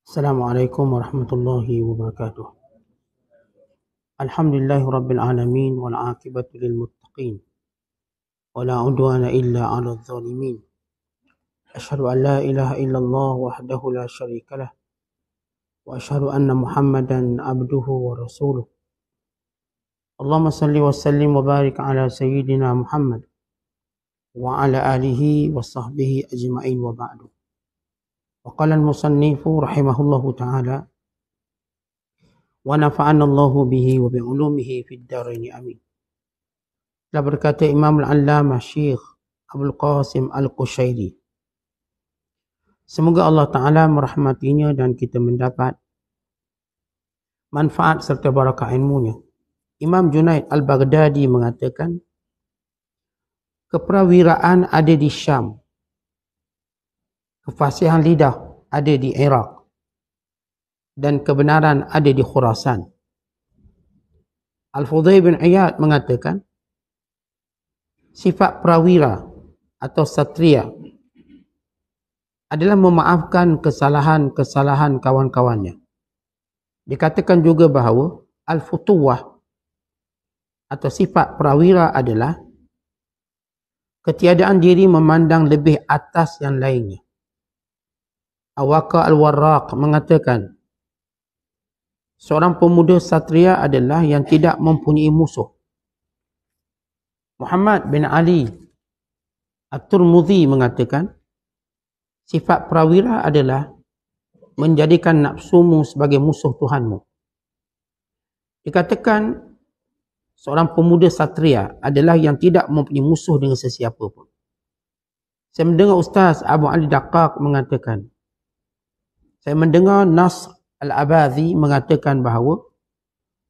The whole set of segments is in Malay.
Assalamualaikum warahmatullahi wabarakatuh. Alhamdulillahi rabbil alamin wal aqibatu lil muttaqin wala udwana illa 'alal zalimin. Asyhadu an la ilaha illallah wahdahu la syarikalah wa asyhadu anna Muhammadan abduhu wa rasuluh. Allahumma salli wa sallim wa barik ala sayyidina Muhammad wa ala alihi wa sahbihi ajma'in wa ba'du. وقال المصنف رحمه الله تعالى ونفعنا الله به وبعلومه في الدارين آمين. Telah berkata Imam Al-Allamah Syekh Abdul Qasim Al-Qushairi, semoga Allah Ta'ala merahmatinya dan kita mendapat manfaat serta barakah ilmunya. Imam Junaid Al-Baghdadi mengatakan, keprawiraan ada di Syam, kefasihan lidah ada di Iraq, dan kebenaran ada di Khurasan. Al-Fudayl bin Iyad mengatakan, sifat prawira atau satria adalah memaafkan kesalahan-kesalahan kawan-kawannya. Dikatakan juga bahawa Al-Futuwah atau sifat prawira adalah ketiadaan diri memandang lebih atas yang lainnya. Awaka Al-Warraq mengatakan, seorang pemuda satria adalah yang tidak mempunyai musuh. Muhammad bin Ali At-Tirmidzi mengatakan, sifat prawira adalah menjadikan nafsumu sebagai musuh Tuhanmu. Dikatakan, seorang pemuda satria adalah yang tidak mempunyai musuh dengan sesiapa pun. Saya mendengar Ustaz Abu Ali Daqqaq mengatakan, saya mendengar Nasr Al-Abadhi mengatakan bahawa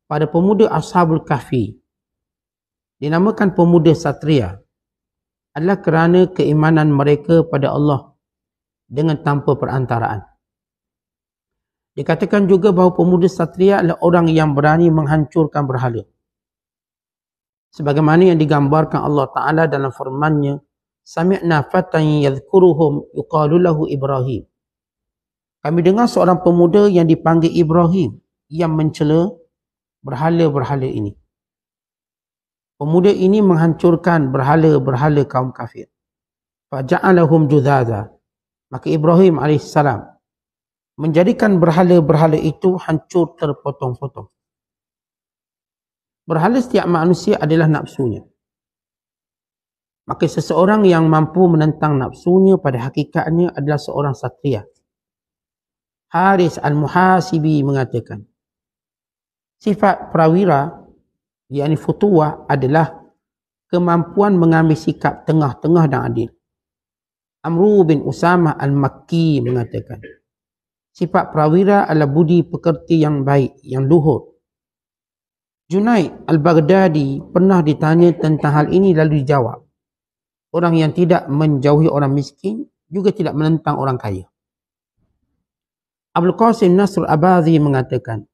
pada pemuda Ashabul Kahfi dinamakan pemuda satria adalah kerana keimanan mereka pada Allah dengan tanpa perantaraan. Dikatakan juga bahawa pemuda satria adalah orang yang berani menghancurkan berhala, sebagaimana yang digambarkan Allah Ta'ala dalam firman-Nya, sami'na fatan yadhkuruhum yuqalu lahu Ibrahim. Kami dengar seorang pemuda yang dipanggil Ibrahim yang mencela berhala-berhala ini. Pemuda ini menghancurkan berhala-berhala kaum kafir. Faja'alahum judzaza. Maka Ibrahim AS menjadikan berhala-berhala itu hancur terpotong-potong. Berhala setiap manusia adalah nafsunya. Maka seseorang yang mampu menentang nafsunya pada hakikatnya adalah seorang satria. Haris Al-Muhasibi mengatakan, sifat prawira, yakni futuwah, adalah kemampuan mengambil sikap tengah-tengah dan adil. Amru bin Usamah Al-Makki mengatakan, sifat prawira adalah budi pekerti yang baik, yang luhur. Junaid Al-Baghdadi pernah ditanya tentang hal ini lalu dijawab, orang yang tidak menjauhi orang miskin juga tidak menentang orang kaya. Abdul Qasim Nasr Abadhi mengatakan,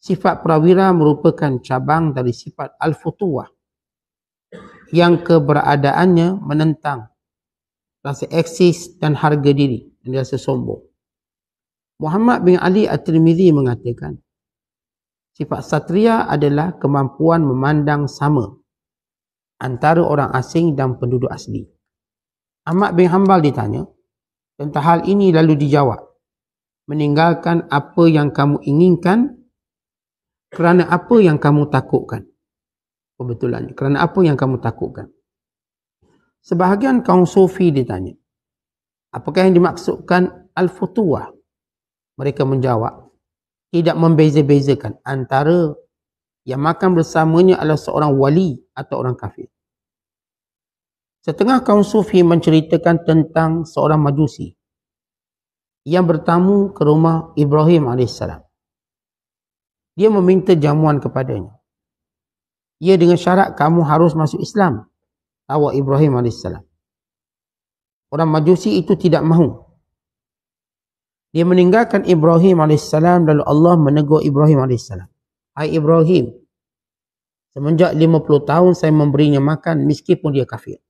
sifat prawira merupakan cabang dari sifat Al-Futuwah yang keberadaannya menentang rasa eksis dan harga diri dan rasa sombong. Muhammad bin Ali At-Tirmidzi mengatakan, sifat satria adalah kemampuan memandang sama antara orang asing dan penduduk asli. Ahmad bin Hanbal ditanya tentang hal ini lalu dijawab, meninggalkan apa yang kamu inginkan kerana apa yang kamu takutkan. Kebetulan, kerana apa yang kamu takutkan. Sebahagian kaum sufi ditanya, apakah yang dimaksudkan Al-Futuwah? Mereka menjawab, tidak membeza-bezakan antara yang makan bersamanya adalah seorang wali atau orang kafir. Setengah kaum sufi menceritakan tentang seorang majusi yang bertamu ke rumah Ibrahim AS. Dia meminta jamuan kepadanya. Ia dengan syarat kamu harus masuk Islam, awak Ibrahim AS. Orang majusi itu tidak mahu. Dia meninggalkan Ibrahim AS lalu Allah menegur Ibrahim AS. Hai Ibrahim, semenjak 50 tahun saya memberinya makan meskipun dia kafir.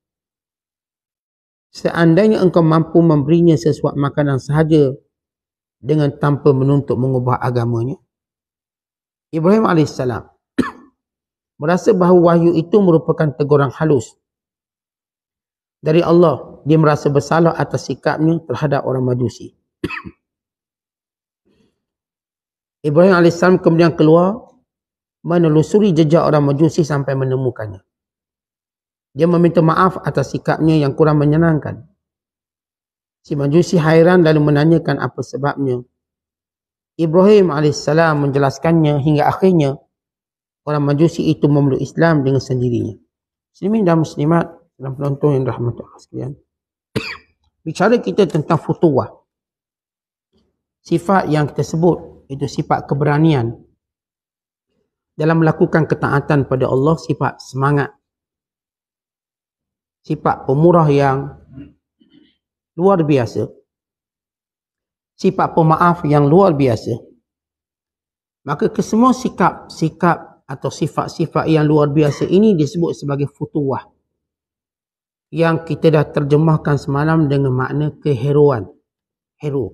Seandainya engkau mampu memberinya sesuatu makanan sahaja dengan tanpa menuntut mengubah agamanya. Ibrahim AS merasa bahawa wahyu itu merupakan teguran halus dari Allah. Dia merasa bersalah atas sikapnya terhadap orang Majusi. Ibrahim AS kemudian keluar menelusuri jejak orang Majusi sampai menemukannya. Dia meminta maaf atas sikapnya yang kurang menyenangkan. Si Majusi hairan lalu menanyakan apa sebabnya. Ibrahim AS menjelaskannya hingga akhirnya orang Majusi itu memeluk Islam dengan sendirinya. Muslimin dan muslimat dan penonton yang rahmat Allah sekalian. Bicara kita tentang futuwah. Sifat yang kita sebut itu sifat keberanian dalam melakukan ketaatan pada Allah, sifat semangat, sifat pemurah yang luar biasa, sifat pemaaf yang luar biasa. Maka kesemua sikap atau sifat-sifat yang luar biasa ini disebut sebagai futuwah, yang kita dah terjemahkan semalam dengan makna keheroan, hero.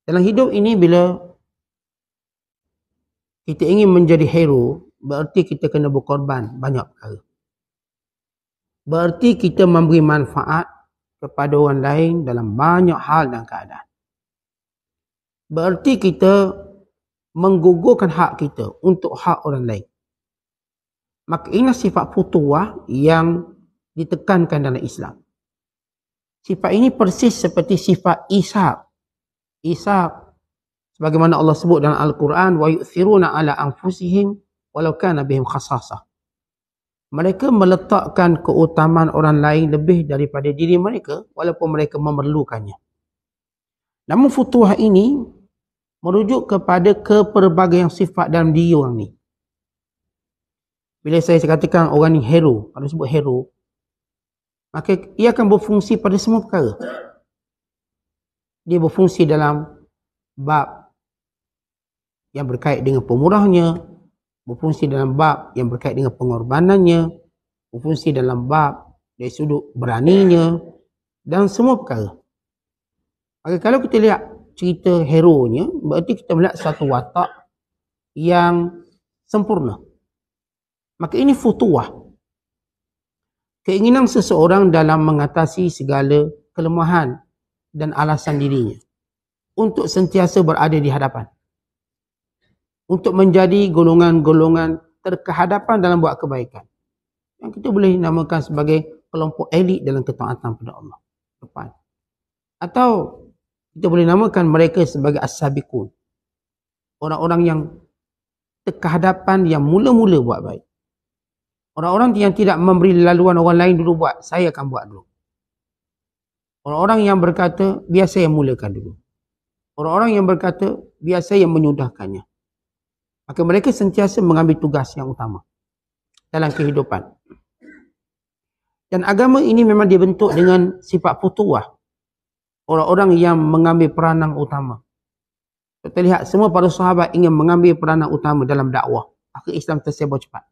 Dalam hidup ini bila kita ingin menjadi hero, berarti kita kena berkorban banyak perkara. Berarti kita memberi manfaat kepada orang lain dalam banyak hal dan keadaan. Berarti kita menggugurkan hak kita untuk hak orang lain. Maka ini sifat futuwah yang ditekankan dalam Islam. Sifat ini persis seperti sifat ishaq. Ishaq, sebagaimana Allah sebut dalam Al-Quran, wa yu'thiruna ala anfusihim walau kana bihim khasasah. Mereka meletakkan keutamaan orang lain lebih daripada diri mereka walaupun mereka memerlukannya. Namun futuwah ini merujuk kepada kepelbagaian sifat dalam diri orang ni. Bila saya katakan orang ni hero, kalau sebut hero, maka ia akan berfungsi pada semua perkara. Dia berfungsi dalam bab yang berkait dengan pemurahnya, berfungsi dalam bab yang berkait dengan pengorbanannya, berfungsi dalam bab dari sudut beraninya dan semua perkara. Maka kalau kita lihat cerita hero-nya, berarti kita melihat satu watak yang sempurna. Maka ini futuwah. Keinginan seseorang dalam mengatasi segala kelemahan dan alasan dirinya untuk sentiasa berada di hadapan, untuk menjadi golongan-golongan terkehadapan dalam buat kebaikan, yang kita boleh namakan sebagai kelompok elit dalam ketaatan pada Allah depan. Atau kita boleh namakan mereka sebagai as-sabiqun, orang-orang yang terkehadapan, yang mula-mula buat baik. Orang-orang yang tidak memberi laluan orang lain dulu buat, saya akan buat dulu. Orang-orang yang berkata, biar saya mulakan dulu. Orang-orang yang berkata, biar saya menyudahkannya. Maka mereka sentiasa mengambil tugas yang utama dalam kehidupan. Dan agama ini memang dibentuk dengan sifat futuwah. Orang-orang yang mengambil peranan utama. Kita lihat semua para sahabat ingin mengambil peranan utama dalam dakwah. Maka Islam tersebar cepat.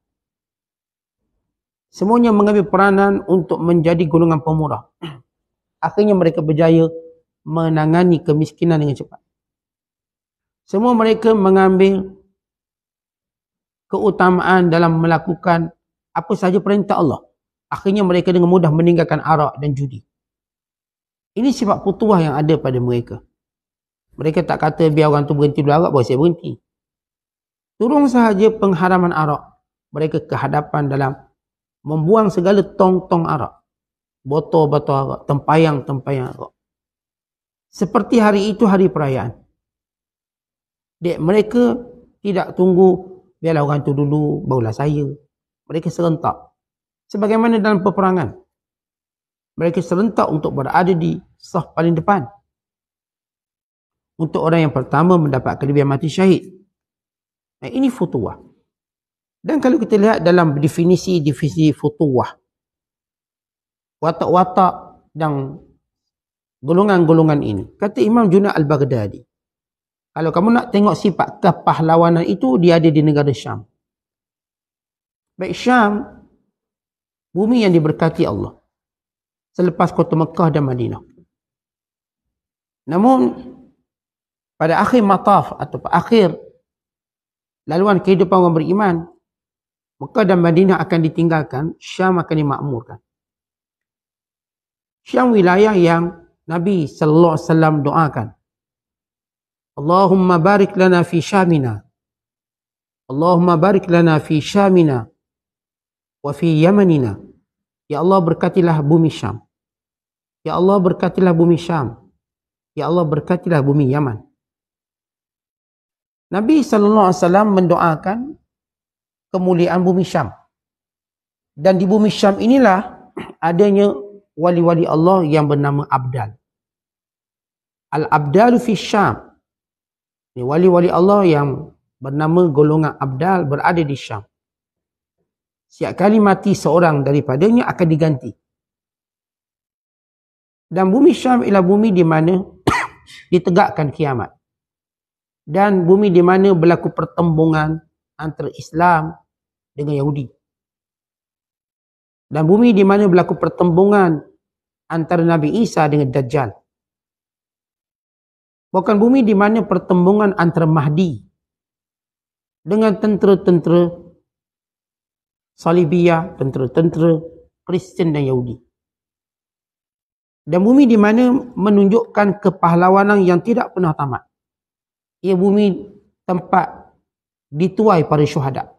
Semuanya mengambil peranan untuk menjadi golongan pemurah. Akhirnya mereka berjaya menangani kemiskinan dengan cepat. Semua mereka mengambil keutamaan dalam melakukan apa sahaja perintah Allah. Akhirnya mereka dengan mudah meninggalkan arak dan judi. Ini sifat futuwah yang ada pada mereka. Mereka tak kata biar orang tu berhenti dulu arak, baru saya berhenti. Turun sahaja pengharaman arak, mereka kehadapan dalam membuang segala tong-tong arak, botol-botol arak, tempayang-tempayang arak. Seperti hari itu hari perayaan. Mereka tidak tunggu biarlah orang tu dulu, barulah saya. Mereka serentak. Sebagaimana dalam peperangan. Mereka serentak untuk berada di saf paling depan. Untuk orang yang pertama mendapat kelebihan mati syahid. Nah, ini futuwah. Dan kalau kita lihat dalam definisi futuwah, watak-watak dan golongan-golongan ini, kata Imam Junaid Al-Baghdadi, kalau kamu nak tengok sifat kepahlawanan itu, dia ada di negara Syam. Baik Syam, bumi yang diberkati Allah, selepas kota Mekah dan Madinah. Namun pada akhir mataf atau akhir laluan kehidupan orang beriman, Mekah dan Madinah akan ditinggalkan, Syam akan dimakmurkan. Syam wilayah yang Nabi sallallahu alaihi wasallam doakan. Allahumma barik lana fi Syamina. Allahumma barik lana fi Syamina wa fi Yamanina. Ya Allah, berkatilah bumi Syam. Ya Allah, berkatilah bumi Syam. Ya Allah, berkatilah bumi Yaman. Nabi sallallahu alaihi wasallam mendoakan kemuliaan bumi Syam. Dan di bumi Syam inilah adanya wali-wali Allah yang bernama Abdal. Al-Abdalu fi Syam. Ini wali-wali Allah yang bernama golongan Abdal berada di Syam. Setiap kali mati seorang daripadanya akan diganti. Dan bumi Syam ialah bumi di mana ditegakkan kiamat. Dan bumi di mana berlaku pertembungan antara Islam dengan Yahudi. Dan bumi di mana berlaku pertembungan antara Nabi Isa dengan Dajjal. Bukan bumi di mana pertembungan antara Mahdi dengan tentera-tentera Salibiyah, tentera-tentera Kristian dan Yahudi. Dan bumi di mana menunjukkan kepahlawanan yang tidak pernah tamat. Ia bumi tempat dituai para syuhada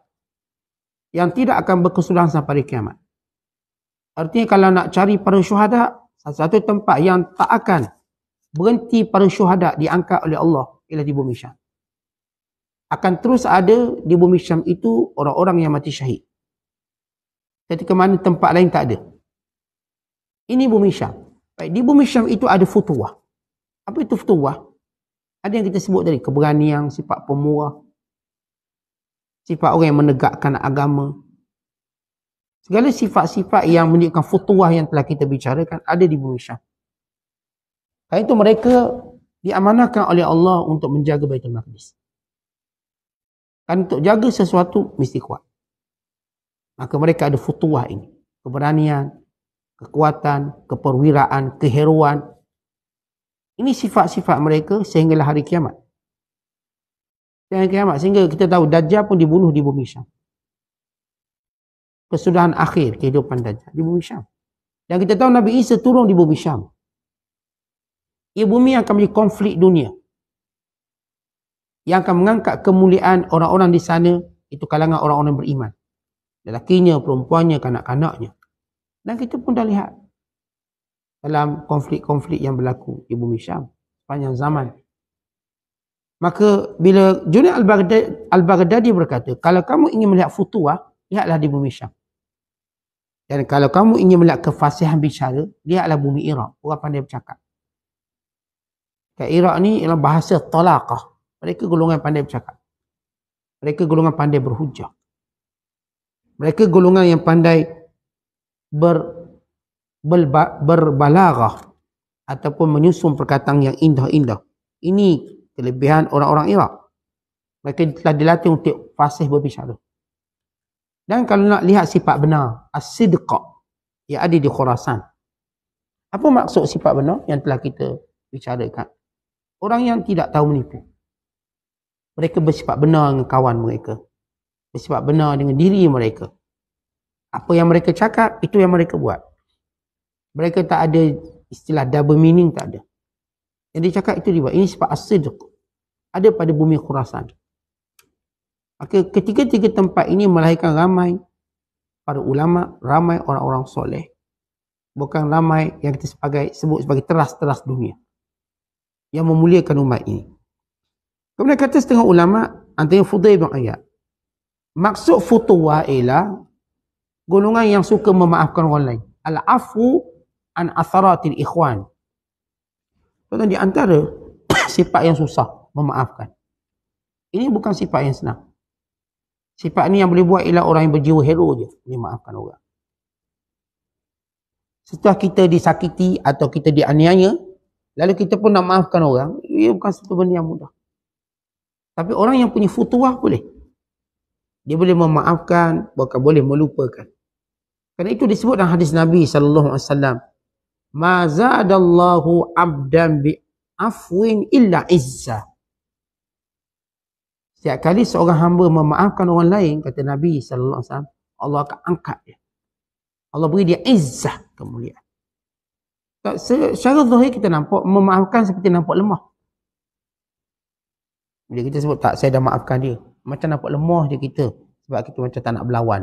yang tidak akan berkesudahan sampai kiamat. Artinya kalau nak cari para syuhada, satu tempat yang tak akan berhenti para syuhada diangkat oleh Allah ialah di bumi Syam. Akan terus ada di bumi Syam itu orang-orang yang mati syahid. Ketika mana tempat lain tak ada. Ini bumi Syam. Baik, di bumi Syam itu ada futuwah. Apa itu futuwah? Ada yang kita sebut tadi, keberanian, sifat pemurah, sifat orang yang menegakkan agama. Segala sifat-sifat yang menunjukkan futuwah yang telah kita bicarakan ada di bumi Syam. Karena itu mereka diamanahkan oleh Allah untuk menjaga Baitul Maqdis. Kan untuk jaga sesuatu mesti kuat. Maka mereka ada futuwah ini. Keberanian, kekuatan, keperwiraan, keheroan. Ini sifat-sifat mereka sehinggalah hari kiamat. Sehingga kita tahu Dajjal pun dibunuh di bumi Syam. Kesudahan akhir kehidupan Dajjal di bumi Syam. Dan kita tahu Nabi Isa turun di bumi Syam. Ia bumi yang akan menjadi konflik dunia. Yang akan mengangkat kemuliaan orang-orang di sana, itu kalangan orang-orang beriman. Lelakinya, perempuannya, kanak-kanaknya. Dan kita pun dah lihat dalam konflik-konflik yang berlaku di bumi Syam sepanjang zaman. Maka bila Junaid Al-Baghdadi berkata, kalau kamu ingin melihat futuwah, lihatlah di bumi Syam. Dan kalau kamu ingin melihat kefasihan bicara, lihatlah bumi Iraq. Orang pandai bercakap. Kat Iraq ni ialah bahasa talaqah. Mereka golongan pandai bercakap. Mereka golongan pandai berhujah. Mereka golongan yang pandai berbalaghah ataupun menyusun perkataan yang indah-indah. Ini kelebihan orang-orang Iraq. Mereka telah dilatih untuk fasih berbicara. Dan kalau nak lihat sifat benar, as-sidqa yang ada di Khurasan. Apa maksud sifat benar yang telah kita bicarakan? Orang yang tidak tahu menipu. Mereka bersifat benar dengan kawan mereka. Bersifat benar dengan diri mereka. Apa yang mereka cakap, itu yang mereka buat. Mereka tak ada istilah double meaning, tak ada. Yang dia cakap itu dibuat. Ini sifat as-sidq. Ada pada bumi Khurasan. Maka ketiga-tiga tempat ini melahirkan ramai para ulama, ramai orang-orang soleh. Bukan ramai yang kita sebut sebagai teras-teras dunia. Yang memuliakan umat ini. Kemudian kata setengah ulama, antaranya Fudail bin Iyad. Maksud futuwah ialah golongan yang suka memaafkan orang lain. Al-afu an atharatil ikhwan. Contoh di antara sifat yang susah memaafkan. Ini bukan sifat yang senang. Sifat ni yang boleh buat ialah orang yang berjiwa hero je boleh maafkan orang. Setelah kita disakiti atau kita dianiaya, lalu kita pun nak maafkan orang, ia bukan satu benda yang mudah. Tapi orang yang punya futuwah boleh. Dia boleh memaafkan, bahkan boleh melupakan. Kerana itu disebut dalam hadis Nabi sallallahu alaihi wasallam, "Ma zadallahu 'abdan bi afwin illa izzah. Setiap kali seorang hamba memaafkan orang lain, kata Nabi SAW, Allah akan angkat dia. Allah beri dia izzah, kemuliaan. Secara zahir kita nampak memaafkan seperti nampak lemah. Bila kita sebut tak, saya dah maafkan dia, macam nampak lemah je kita, sebab kita macam tak nak berlawan.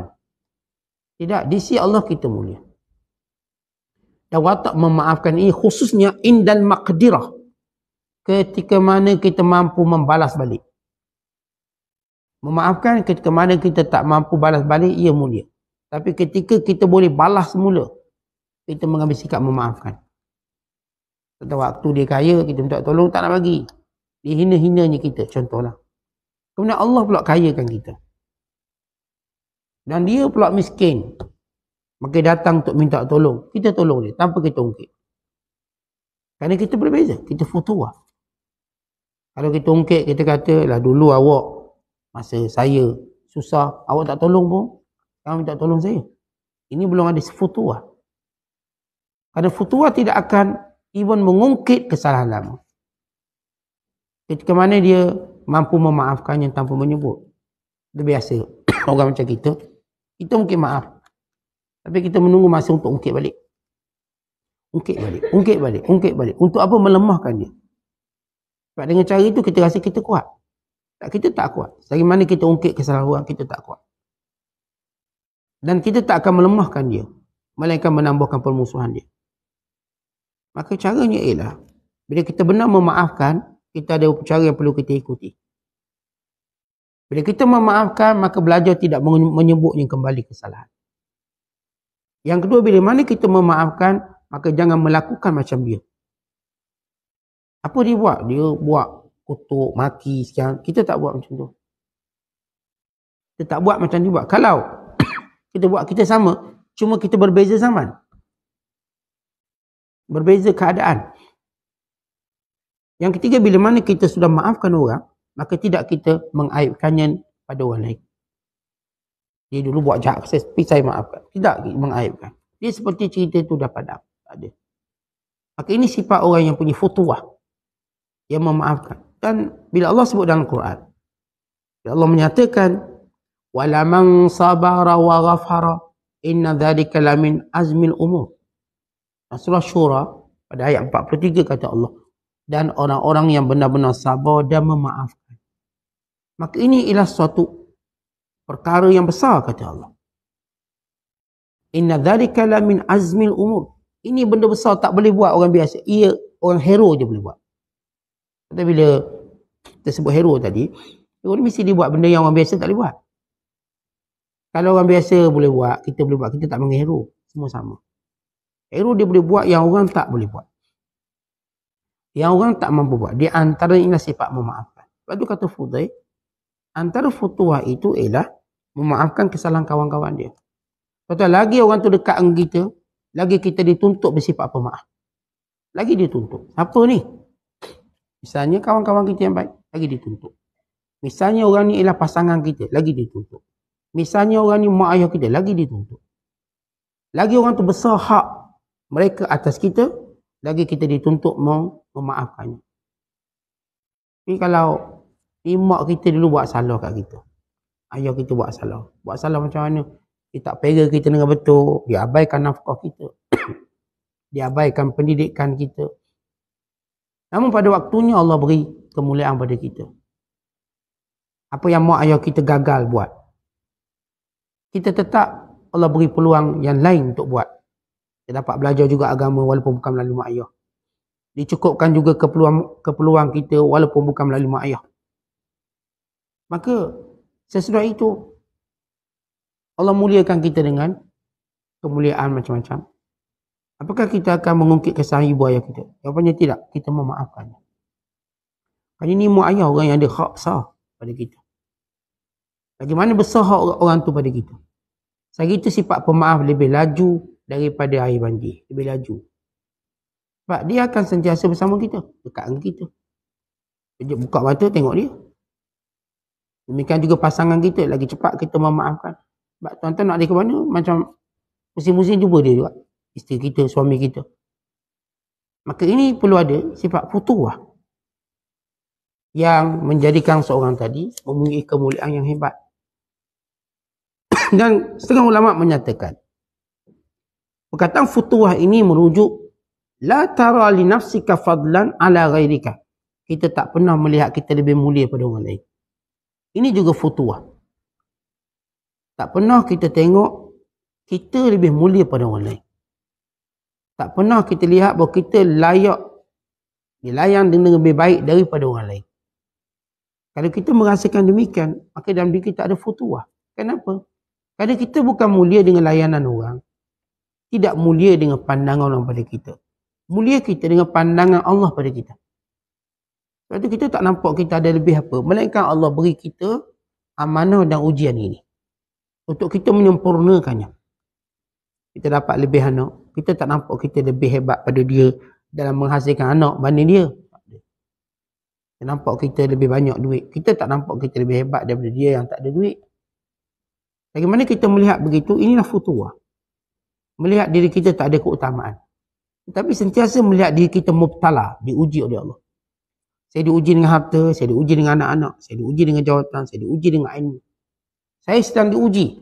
Tidak, di sisi Allah kita mulia. Dan watak memaafkan ini khususnya indal maqdirah, ketika mana kita mampu membalas balik. Memaafkan ketika mana kita tak mampu balas balik, ia mulia. Tapi ketika kita boleh balas semula, kita mengambil sikap memaafkan. Pada waktu dia kaya, kita minta tolong, tak nak bagi. Dia hina-hinanya kita, contohlah. Kemudian Allah pula kayakan kita. Dan dia pula miskin. Maka datang untuk minta tolong. Kita tolong dia, tanpa kita ungkit. Kerana kita berbeza, kita futuah. Kalau kita ungkit, kita kata, lah dulu awak, masa saya susah, awak tak tolong pun, sekarang minta tolong saya. Ini belum ada futuah. Kerana futuah tidak akan even mengungkit kesalahan lama. Ketika mana dia mampu memaafkannya tanpa menyebut. Itu biasa. Orang macam kita mungkin maaf. Tapi kita menunggu masa untuk ungkit balik. Ungkit balik. Untuk apa? Melemahkan dia. Sebab dengan cara itu kita rasa kita kuat. Kita tak kuat. Selagi mana kita ungkit kesalahan orang, kita tak kuat. Dan kita tak akan melemahkan dia, melainkan menambahkan permusuhan dia. Maka caranya ialah, bila kita benar memaafkan, kita ada cara yang perlu kita ikuti. Bila kita memaafkan, maka belajar tidak menyebutnya kembali kesalahan. Yang kedua, bila mana kita memaafkan, maka jangan melakukan macam dia. Apa dia buat? Dia buat kutuk, maki sekian. Kita tak buat macam tu. Kita tak buat macam dia buat. Kalau kita buat, kita sama, cuma kita berbeza zaman. Berbeza keadaan. Yang ketiga, bila mana kita sudah maafkan orang, maka tidak kita mengaibkannya pada orang lain. Dia dulu buat jahat, tapi saya maafkan. Tidak mengaibkan. Dia seperti cerita itu dah padam. Tak ada. Maka ini sifat orang yang punya futuah, yang memaafkan. Dan bila Allah sebut dalam Quran, bila Allah menyatakan, وَلَمَنْ صَبَرَ وَغَفَرَ إِنَّ ذَلِكَ لَمِنْ أَزْمِ الْأُمُورِ. Surah Syura pada ayat 43 kata Allah, dan orang-orang yang benar-benar sabar dan memaafkan. Maka ini ialah suatu perkara yang besar, kata Allah. Inna dzalika la min azmil umur. Ini benda besar, tak boleh buat orang biasa. Ia orang hero je boleh buat. Tapi bila kita sebut hero tadi, hero ni mesti dia buat benda yang orang biasa tak boleh buat. Kalau orang biasa boleh buat, kita boleh buat, kita tak panggil hero. Semua sama. Hero dia boleh buat yang orang tak boleh buat. Yang orang tak mampu buat. Dia antara inilah sifat memaafkan. Sebab tu kata Fudail, antara futuah itu ialah memaafkan kesalahan kawan-kawan dia. Betul, lagi orang tu dekat dengan kita, lagi kita dituntut bersifat pemaaf. Lagi dituntut. Apa ni? Misalnya kawan-kawan kita yang baik, lagi dituntut. Misalnya orang ni ialah pasangan kita, lagi dituntut. Misalnya orang ni mak ayah kita, lagi dituntut. Lagi orang tu besar hak mereka atas kita, lagi kita dituntut memaafkannya. Tapi kalau mak kita dulu buat salah kat kita, ayah kita buat salah macam mana? Dia tak pega kita dengan betul, dia abaikan nafkah kita, dia abaikan pendidikan kita. Namun pada waktunya Allah beri kemuliaan pada kita. Apa yang mak ayah kita gagal buat, kita tetap Allah beri peluang yang lain untuk buat. Kita dapat belajar juga agama walaupun bukan melalui mak ayah. Dicukupkan juga keperluan kita walaupun bukan melalui mak ayah. Maka sesudah itu Allah muliakan kita dengan kemuliaan macam-macam. Apakah kita akan mengungkit kesalahan ibu ayah kita? Jawapannya tidak. Kita memaafkannya. Kerana ini mak ayah orang yang ada hak besar pada kita. Bagaimana besar hak orang tu pada kita? Saya itu sifat pemaaf lebih laju daripada air banjir. Lebih laju. Sebab dia akan sentiasa bersama kita. Dekat dengan kita. Dia buka mata tengok dia. Demikian juga pasangan kita. Lagi cepat kita memaafkan. Sebab tuan-tuan nak dia ke mana, macam musim-musim jumpa dia juga. Isteri kita, suami kita. Maka ini perlu ada sifat futuah. yang menjadikan seorang tadi mempunyai kemuliaan yang hebat. Dan setengah ulama menyatakan, perkataan futuwah ini merujuk la tara li nafsika fadlan ala ghairika. Kita tak pernah melihat kita lebih mulia pada orang lain. Ini juga futuwah. Tak pernah kita tengok kita lebih mulia pada orang lain. Tak pernah kita lihat bahawa kita layak dilayan dengan lebih baik daripada orang lain. Kalau kita merasakan demikian, maka dalam diri kita ada futuwah. Kenapa? Kerana kita bukan mulia dengan layanan orang. Tidak mulia dengan pandangan orang pada kita. Mulia kita dengan pandangan Allah pada kita. Sebab itu kita tak nampak kita ada lebih apa. Melainkan Allah beri kita amanah dan ujian ini. Untuk kita menyempurnakannya. Kita dapat lebih anak. Kita tak nampak kita lebih hebat pada dia dalam menghasilkan anak banding dia. Kita nampak kita lebih banyak duit. Kita tak nampak kita lebih hebat daripada dia yang tak ada duit. Bagaimana kita melihat begitu? Inilah futuwah. Melihat diri kita tak ada keutamaan. Tetapi sentiasa melihat diri kita mubtala, diuji oleh Allah. Saya diuji dengan harta, saya diuji dengan anak-anak, saya diuji dengan jawatan, saya diuji dengan ilmu. Saya sedang diuji.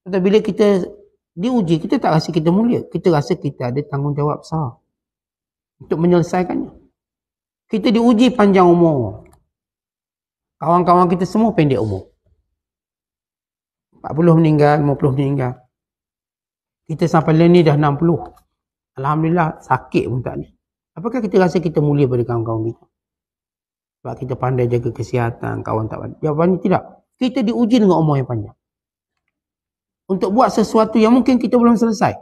Tetapi bila kita diuji, kita tak rasa kita mulia. Kita rasa kita ada tanggungjawab besar untuk menyelesaikannya. Kita diuji panjang umur. Kawan-kawan kita semua pendek umur. 40 meninggal, 50 meninggal. Kita sampai ni dah 60. Alhamdulillah, sakit pun tak ada. Apakah kita rasa kita mulia pada kawan-kawan kita? Sebab kita pandai jaga kesihatan, kawan tak pandai. Jawapannya tidak. Kita diuji dengan umur yang panjang. Untuk buat sesuatu yang mungkin kita belum selesai.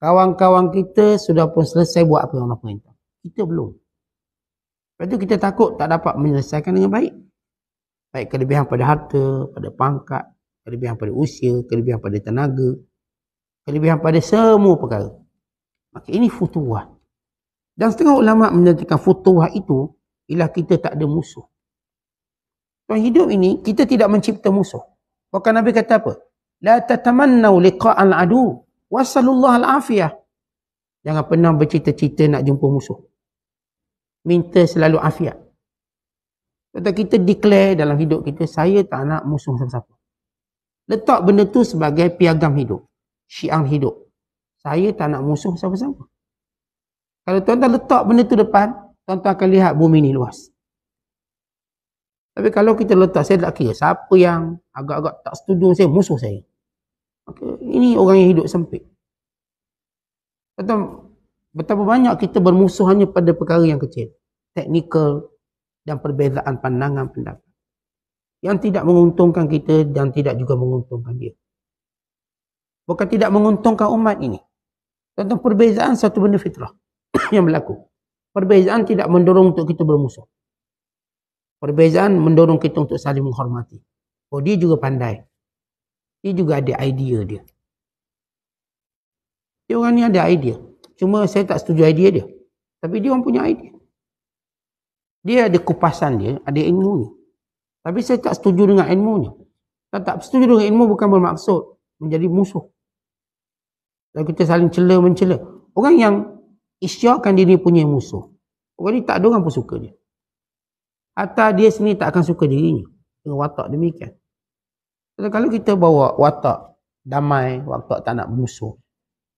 Kawan-kawan kita sudah pun selesai buat apa yang Allah perintah. Kita belum. Lepas itu kita takut tak dapat menyelesaikan dengan baik. Baik kelebihan pada harta, pada pangkat, kelebihan pada usia, kelebihan pada tenaga, kelebihan pada semua perkara. Maka ini futuwah. Dan setengah ulama menyatakan futuwah itu ialah kita tak ada musuh. Dalam hidup ini kita tidak mencipta musuh. Bahkan Nabi kata apa? La tatamannau liqa'al adu wasallallahu al-afiyah. Jangan pernah bercita-cita nak jumpa musuh. Minta selalu afiat. Kata kita declare dalam hidup kita, saya tak nak musuh siapa-siapa. Letak benda tu sebagai piagam hidup. Syiar hidup. Saya tak nak musuh siapa-siapa. Kalau tuan-tuan letak benda tu depan, tuan-tuan akan lihat bumi ni luas. Tapi kalau kita letak, saya tak kira siapa yang agak-agak tak setuju saya, musuh saya. Maka ini orang yang hidup sempit. Tuan-tuan, betapa banyak kita bermusuh hanya pada perkara yang kecil. Teknikal dan perbezaan pandangan pendapat. Yang tidak menguntungkan kita dan tidak juga menguntungkan dia. Bukan tidak menguntungkan umat ini. Tentang perbezaan satu benda fitrah yang berlaku. Perbezaan tidak mendorong untuk kita bermusuh. Perbezaan mendorong kita untuk saling menghormati. Oh, dia juga pandai. Dia juga ada idea dia. Dia orang ni ada idea. Cuma saya tak setuju idea dia. Tapi dia orang punya idea. Dia ada kupasan dia, ada ilmunya. Tapi saya tak setuju dengan ilmunya. Tak setuju dengan ilmu bukan bermaksud menjadi musuh. Kalau kita saling mencela. Orang yang isyaratkan diri punya musuh. Orang ni tak ada orang pun suka dia. Hatta dia sendiri tak akan suka dirinya. Dengan watak demikian. Kalau kita bawa watak damai, watak tak nak musuh.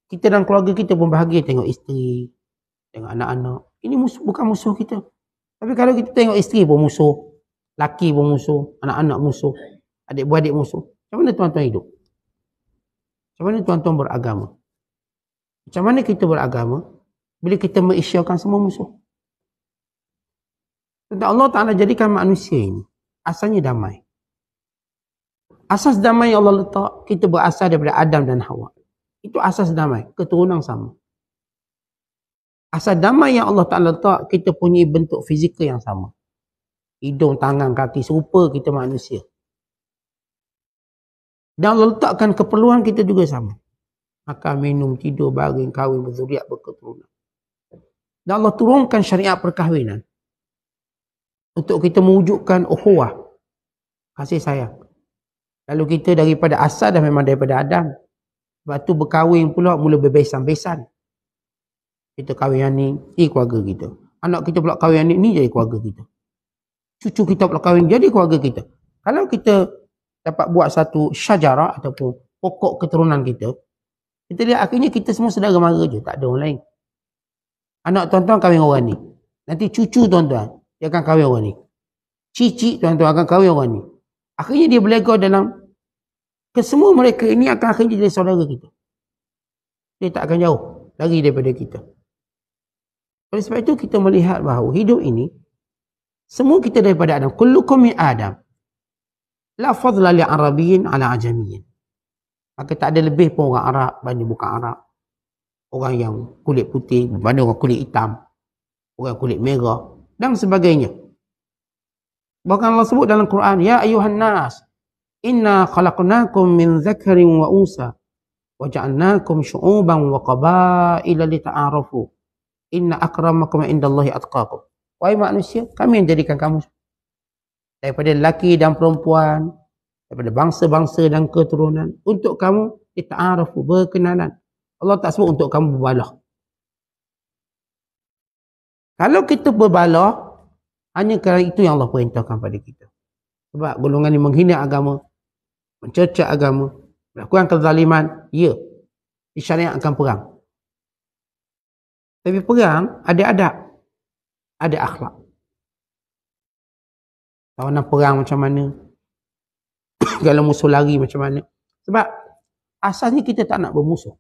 Kita dan keluarga kita pun bahagia tengok isteri, tengok anak-anak. Ini musuh, bukan musuh kita. Tapi kalau kita tengok isteri pun musuh, laki pun musuh, anak-anak musuh, adik-beradik musuh. Macam mana tuan-tuan hidup? Macam mana tuan-tuan beragama? Macam mana kita beragama bila kita mengisyaratkan semua musuh? Tentang Allah Ta'ala jadikan manusia ini asalnya damai. Asas damai yang Allah letak, kita berasal daripada Adam dan Hawa. Itu asas damai, keturunan sama. Asas damai yang Allah Ta'ala letak, kita punya bentuk fizikal yang sama. Hidung, tangan, kaki, serupa kita manusia. Dan Allah letakkan keperluan kita juga sama. Makan, minum, tidur, baring, kahwin, berzuriat, berketurunan. Dan Allah turunkan syariat perkahwinan. Untuk kita mewujudkan ukhuwah, kasih sayang. Lalu kita daripada asal dah memang daripada Adam. Sebab tu berkahwin pula mula berbesan-besan. Kita kahwin yang ni keluarga kita. Anak kita pula kahwin yang ni jadi keluarga kita. cucu kita pula kahwin, jadi keluarga kita. Kalau kita dapat buat satu syajarah ataupun pokok keturunan kita lihat akhirnya kita semua saudara mara je, tak ada orang lain. Anak tuan-tuan kahwin orang ni. Nanti cucu tuan-tuan, dia akan kahwin orang ni. Cicit tuan-tuan akan kahwin orang ni. Akhirnya dia berlega dalam kesemua mereka ini akan akhirnya jadi saudara kita. Dia tak akan jauh lagi daripada kita. Oleh sebab itu kita melihat bahawa hidup ini semua kita daripada Adam. Kullukum min Adam. La fadla li Arabiyyin ala Ajamiyyin. Maka tak ada lebih pun orang Arab banding bukan Arab. Orang yang kulit putih banding orang kulit hitam. Orang kulit merah dan sebagainya. Bahkan Allah sebut dalam Quran, ya ayuhan nas, inna khalaqnakum min dzakarin wa unsa wa ja'alnakum syu'uban wa qabaila lita'arafu. Inna akramakum indallahi atqakum. Wahai manusia, kami yang jadikan kamu daripada lelaki dan perempuan, daripada bangsa-bangsa dan keturunan, untuk kamu lita'arafu, berkenalan. Allah tak sebut untuk kamu berbalah. Kalau kita berbalah, hanya kerana itu yang Allah perintahkan pada kita. Sebab golongan ini menghina agama, mencerca agama, melakukan kezaliman, ya, disyariatkan perang. Tapi perang ada adab, ada akhlak. Tawanan perang macam mana? Kalau musuh lari macam mana? Sebab asasnya kita tak nak bermusuh.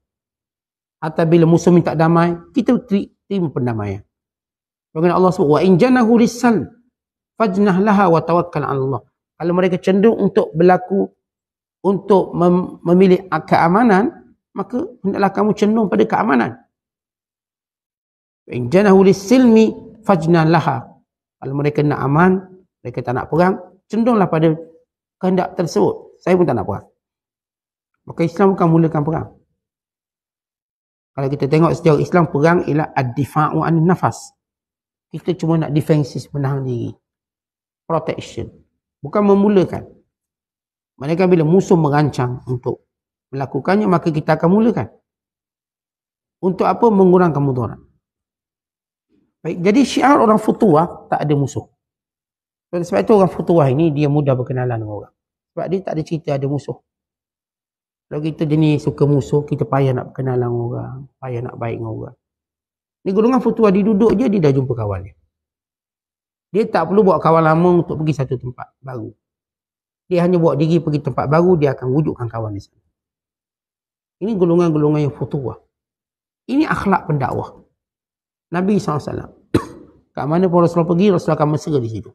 Atau bila musuh minta damai, kita terima pendamaian. Bagaimana Allah sebut, wa in janahu lis-salm fajnah laha wa tawakkal 'ala Allah. Kalau mereka cenderung untuk berlaku untuk memilih keamanan, maka hendaklah kamu cenderung pada keamanan. Wa in janahu lis-silmi fajnah laha. Kalau mereka nak aman, mereka tak nak perang, cenderunglah pada kehendak tersebut. Saya pun tak nak perang. Maka Islam bukan mulakan perang. Kalau kita tengok sejarah Islam, perang ialah ad-difa'u an nafas. Kita cuma nak defensif, menahan diri. Protection. Bukan memulakan. Malaikat bila musuh merancang untuk melakukannya, maka kita akan mulakan. Untuk apa? Mengurangkan mudarat. Baik, jadi syiar orang futuwah tak ada musuh. Sebab itu orang futuwah ini dia mudah berkenalan dengan orang. Sebab dia tak ada cerita ada musuh. Kalau kita jenis suka musuh, kita payah nak berkenalan dengan orang, payah nak baik dengan orang. Ni golongan futuwah, dia duduk je, dia dah jumpa kawan dia. Dia tak perlu buat kawan lama untuk pergi satu tempat baru. Dia hanya bawa diri pergi tempat baru, dia akan wujudkan kawan di sana. Ini golongan-golongan yang futuwah. Ini akhlak pendakwah. Nabi SAW. Kat mana pun Rasulullah pergi, Rasulullah akan mesra di situ.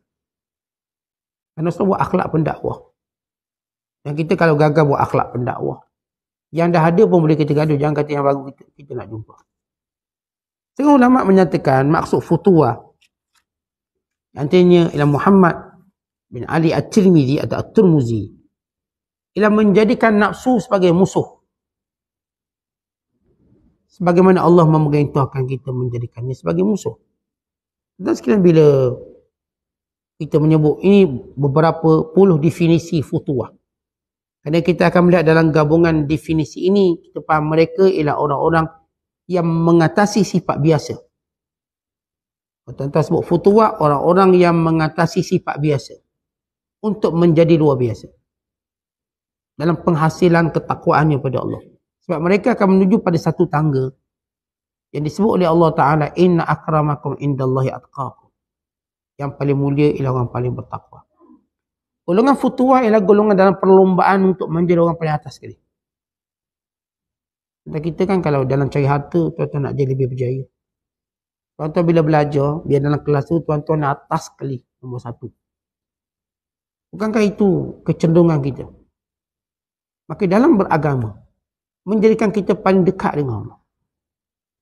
Kerana Rasulullah buat akhlak pendakwah. Dan kita kalau gagal buat akhlak pendakwah, yang dah ada pun boleh kita gaduh. Jangan kata yang baru kita nak jumpa. Setengah ulama menyatakan maksud futuwah antaranya ialah Muhammad bin Ali At-Tirmizi atau At-Tirmizi ialah menjadikan nafsu sebagai musuh. Sebagaimana Allah memerintahkan kita menjadikannya sebagai musuh. Dan sekalian bila kita menyebut ini beberapa puluh definisi futuwah. Kerana kita akan melihat dalam gabungan definisi ini, kita faham mereka ialah orang-orang yang mengatasi sifat biasa. Tuan-tuan sebut futuwah, orang-orang yang mengatasi sifat biasa untuk menjadi luar biasa dalam penghasilan ketakwaannya pada Allah. Sebab mereka akan menuju pada satu tangga yang disebut oleh Allah Ta'ala, inna akramakum indallahi atqakum. Yang paling mulia ialah orang paling bertakwa. Golongan futuwah ialah golongan dalam perlombaan untuk menjadi orang paling atas sekali. Dan kita kan kalau dalam cari harta, tuan-tuan nak jadi lebih berjaya. Tuan-tuan bila belajar, biar dalam kelas tu tuan-tuan nak atas sekali, nombor satu. Bukankah itu kecenderungan kita? Maka dalam beragama, menjadikan kita paling dekat dengan Allah.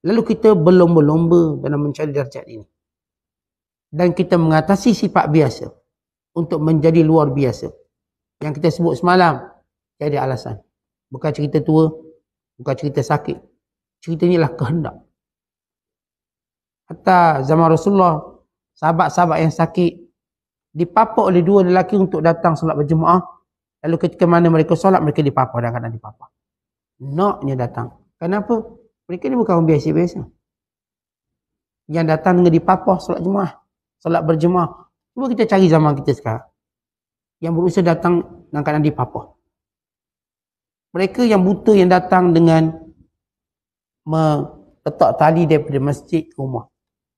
Lalu kita berlomba-lomba dalam mencari darjat ini. Dan kita mengatasi sifat biasa untuk menjadi luar biasa. Yang kita sebut semalam, tiada alasan. Bukan cerita tua, bukan cerita sakit. Ceritanya ialah kehendak. Hatta zaman Rasulullah, sahabat-sahabat yang sakit dipapak oleh dua lelaki untuk datang solat berjemaah. Lalu ketika mana mereka solat, mereka dipapak dan kadang dipapak. Naknya datang. Kenapa? Mereka ni bukan orang biasa-biasa. Yang datang dengan dipapak solat jemaah, solat berjemaah, Cuba kita cari zaman kita sekarang. Yang berusaha datang dalam keadaan dipapah. Mereka yang buta yang datang dengan letak tali daripada masjid ke rumah.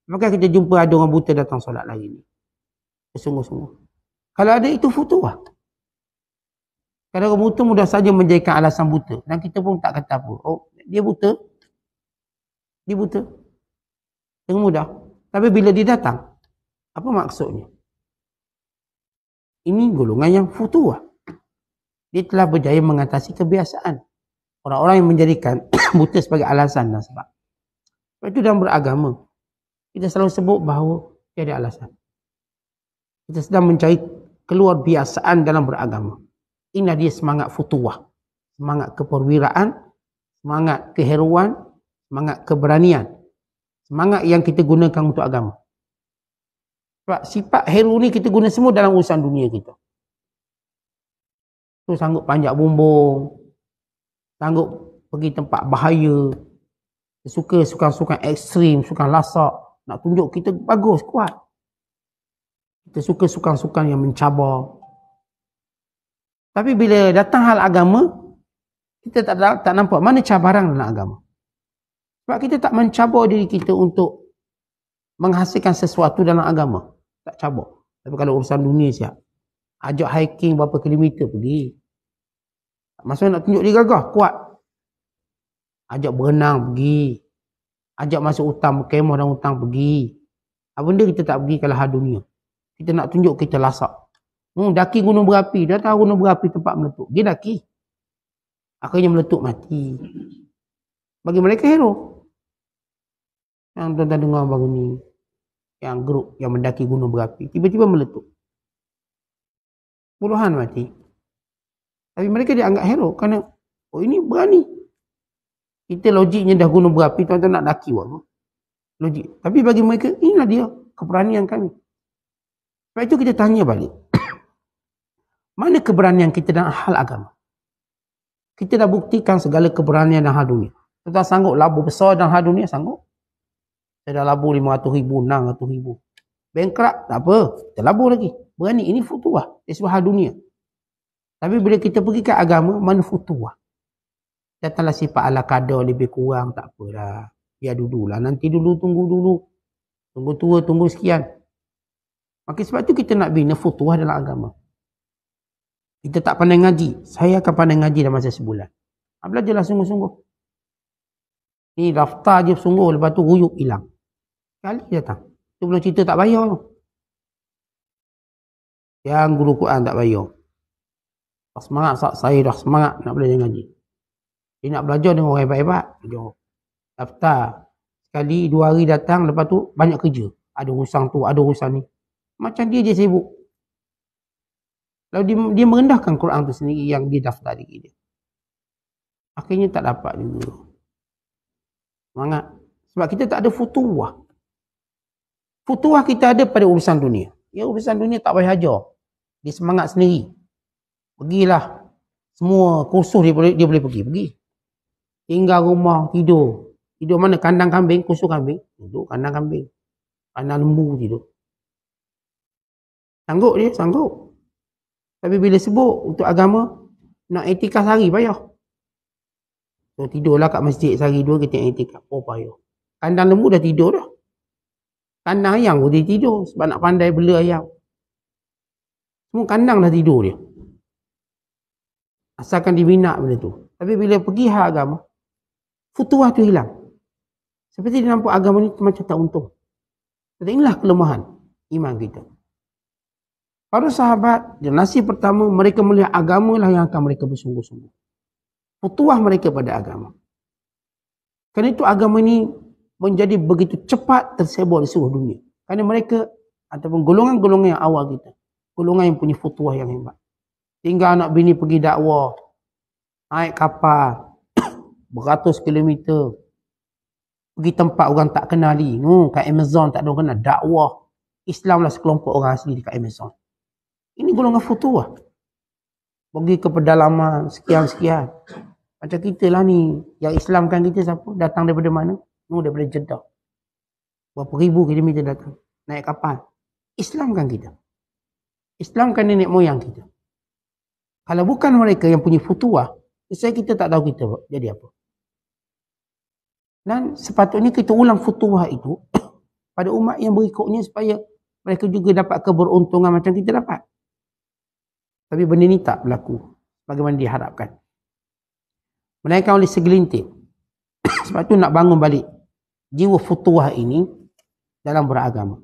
Maka kita jumpa ada orang buta datang solat lagi ni. Sungguh-sungguh. Kalau ada itu futuah. Kalau orang buta mudah saja menjadikan alasan buta. Dan kita pun tak kata apa. Oh, dia buta. Dia buta. Dengan mudah. Tapi bila dia datang, apa maksudnya? Ini golongan yang futuah. Dia telah berjaya mengatasi kebiasaan. Orang-orang yang menjadikan buta sebagai alasan dan sebab. Sebab itu dalam beragama, kita selalu sebut bahawa tiada alasan. Kita sedang mencari keluar biasaan dalam beragama. Inilah dia semangat futuah. Semangat keperwiraan, semangat keheruan, semangat keberanian. Semangat yang kita gunakan untuk agama. Sebab sifat heru ni kita guna semua dalam urusan dunia kita. Tu sanggup panjat bumbung, sanggup pergi tempat bahaya, suka sukan-sukan ekstrim, sukan lasak, nak tunjuk kita bagus, kuat. Kita suka sukan-sukan yang mencabar. Tapi bila datang hal agama, kita tak nampak mana cabaran dalam agama. Sebab kita tak mencabar diri kita untuk menghasilkan sesuatu dalam agama. Tak cabar. Tapi kalau urusan dunia siap. Ajak hiking berapa kilometer pergi. Maksudnya nak tunjuk dia gagah, kuat. Ajak berenang pergi. Ajak masuk hutan, berkemah dalam hutan pergi. Apa benda kita tak pergi kalau hal dunia. Kita nak tunjuk kita lasak. Daki gunung berapi. Dia tahu gunung berapi tempat meletup. Dia daki. Akhirnya meletup mati. Bagi mereka hero. Yang tuan-tuan dengar baru ni. Yang grup yang mendaki gunung berapi. Tiba-tiba meletup. Puluhan mati. Tapi mereka dianggap hero. Kerana, oh ini berani. Kita logiknya dah gunung berapi. Tuan-tuan nak daki buat. Logik. Tapi bagi mereka, inilah dia. Keberanian kami. Sebab itu kita tanya balik. Mana keberanian kita dalam hal agama? Kita dah buktikan segala keberanian dalam hal dunia. Kita sanggup labur besar dalam hal dunia, sanggup. Saya dah labur 500,000, 600,000. Bankrupt, tak apa. Kita labur lagi. Berani, ini futuah. Dari sebuah hal dunia. Tapi bila kita pergi ke agama, mana futuah? Datanglah sifat ala kadar lebih kurang, tak apalah. Biar dululah. Nanti dulu, tunggu dulu. Tunggu tua, tunggu sekian. Maka sebab itu kita nak bina futuah dalam agama. Kita tak pandai ngaji. Saya akan pandai ngaji dalam masa sebulan. Belajarlah sungguh-sungguh. Ni daftar je sungguh. Lepas tu ruyuk hilang. Sekali datang. Tu belum cerita tak bayar tu. Yang guru Quran tak bayar. Tak semangat. Saya dah semangat nak belajar ngaji. Dia nak belajar dengan orang hebat-hebat. Daftar. Sekali 2 hari datang. Lepas tu banyak kerja. Ada urusan tu, ada urusan ni. Macam dia je sibuk. Lalu dia merendahkan Quran tu sendiri yang dia daftar diri dia. Akhirnya tak dapat juga. Semangat. Sebab kita tak ada futuah. Futuah kita ada pada urusan dunia. Ya urusan dunia tak payah ajar. Dia semangat sendiri. Pergilah. Semua kursus dia boleh pergi. Tinggal rumah, tidur. Tidur mana? Kandang kambing, kursus kambing. Tidur kandang kambing. Kandang lembu tidur. Sanggup dia, sanggup. Tapi bila sebut untuk agama, nak etikaf sehari payah. So tidurlah kat masjid sehari 2 kita etikaf. Oh payah. Kandang lembu dah tidur dah. Kandang ayam pun dia tidur. Sebab nak pandai bela ayam. Semua kandang dah tidur dia. Asalkan dibina benda tu. Tapi bila pergi hal agama, futuah tu hilang. Seperti dia nampak agama ni macam tak untung. Jadi inilah kelemahan iman kita. Para sahabat, generasi pertama, mereka melihat agama lah yang akan mereka bersungguh-sungguh. Futuah mereka pada agama. Kerana itu agama ini menjadi begitu cepat tersebar di seluruh dunia. Kerana mereka, ataupun golongan-golongan yang awal kita, golongan yang punya futuah yang hebat. Tinggal anak bini pergi dakwah, naik kapal, beratus kilometer, pergi tempat orang tak kenali. Kat Amazon tak ada orang kenal, dakwah. Islam lah sekelompok orang asli dekat Amazon. Ini golongan futuah. Pergi ke pedalaman sekian-sekian. Macam kita lah ni. Yang Islamkan kita siapa? Datang daripada mana? Daripada Jeddah. Berapa ribu kilometer datang. Naik kapal. Islamkan kita. Islam kan nenek moyang kita. Kalau bukan mereka yang punya futuah, saya kita tak tahu kita jadi apa. Dan sepatutnya kita ulang futuah itu pada umat yang berikutnya supaya mereka juga dapat keberuntungan macam kita dapat. Tapi benda ni tak berlaku bagaimana diharapkan. Melainkan oleh segelintir. Sebab tu nak bangun balik jiwa futuah ini dalam beragama.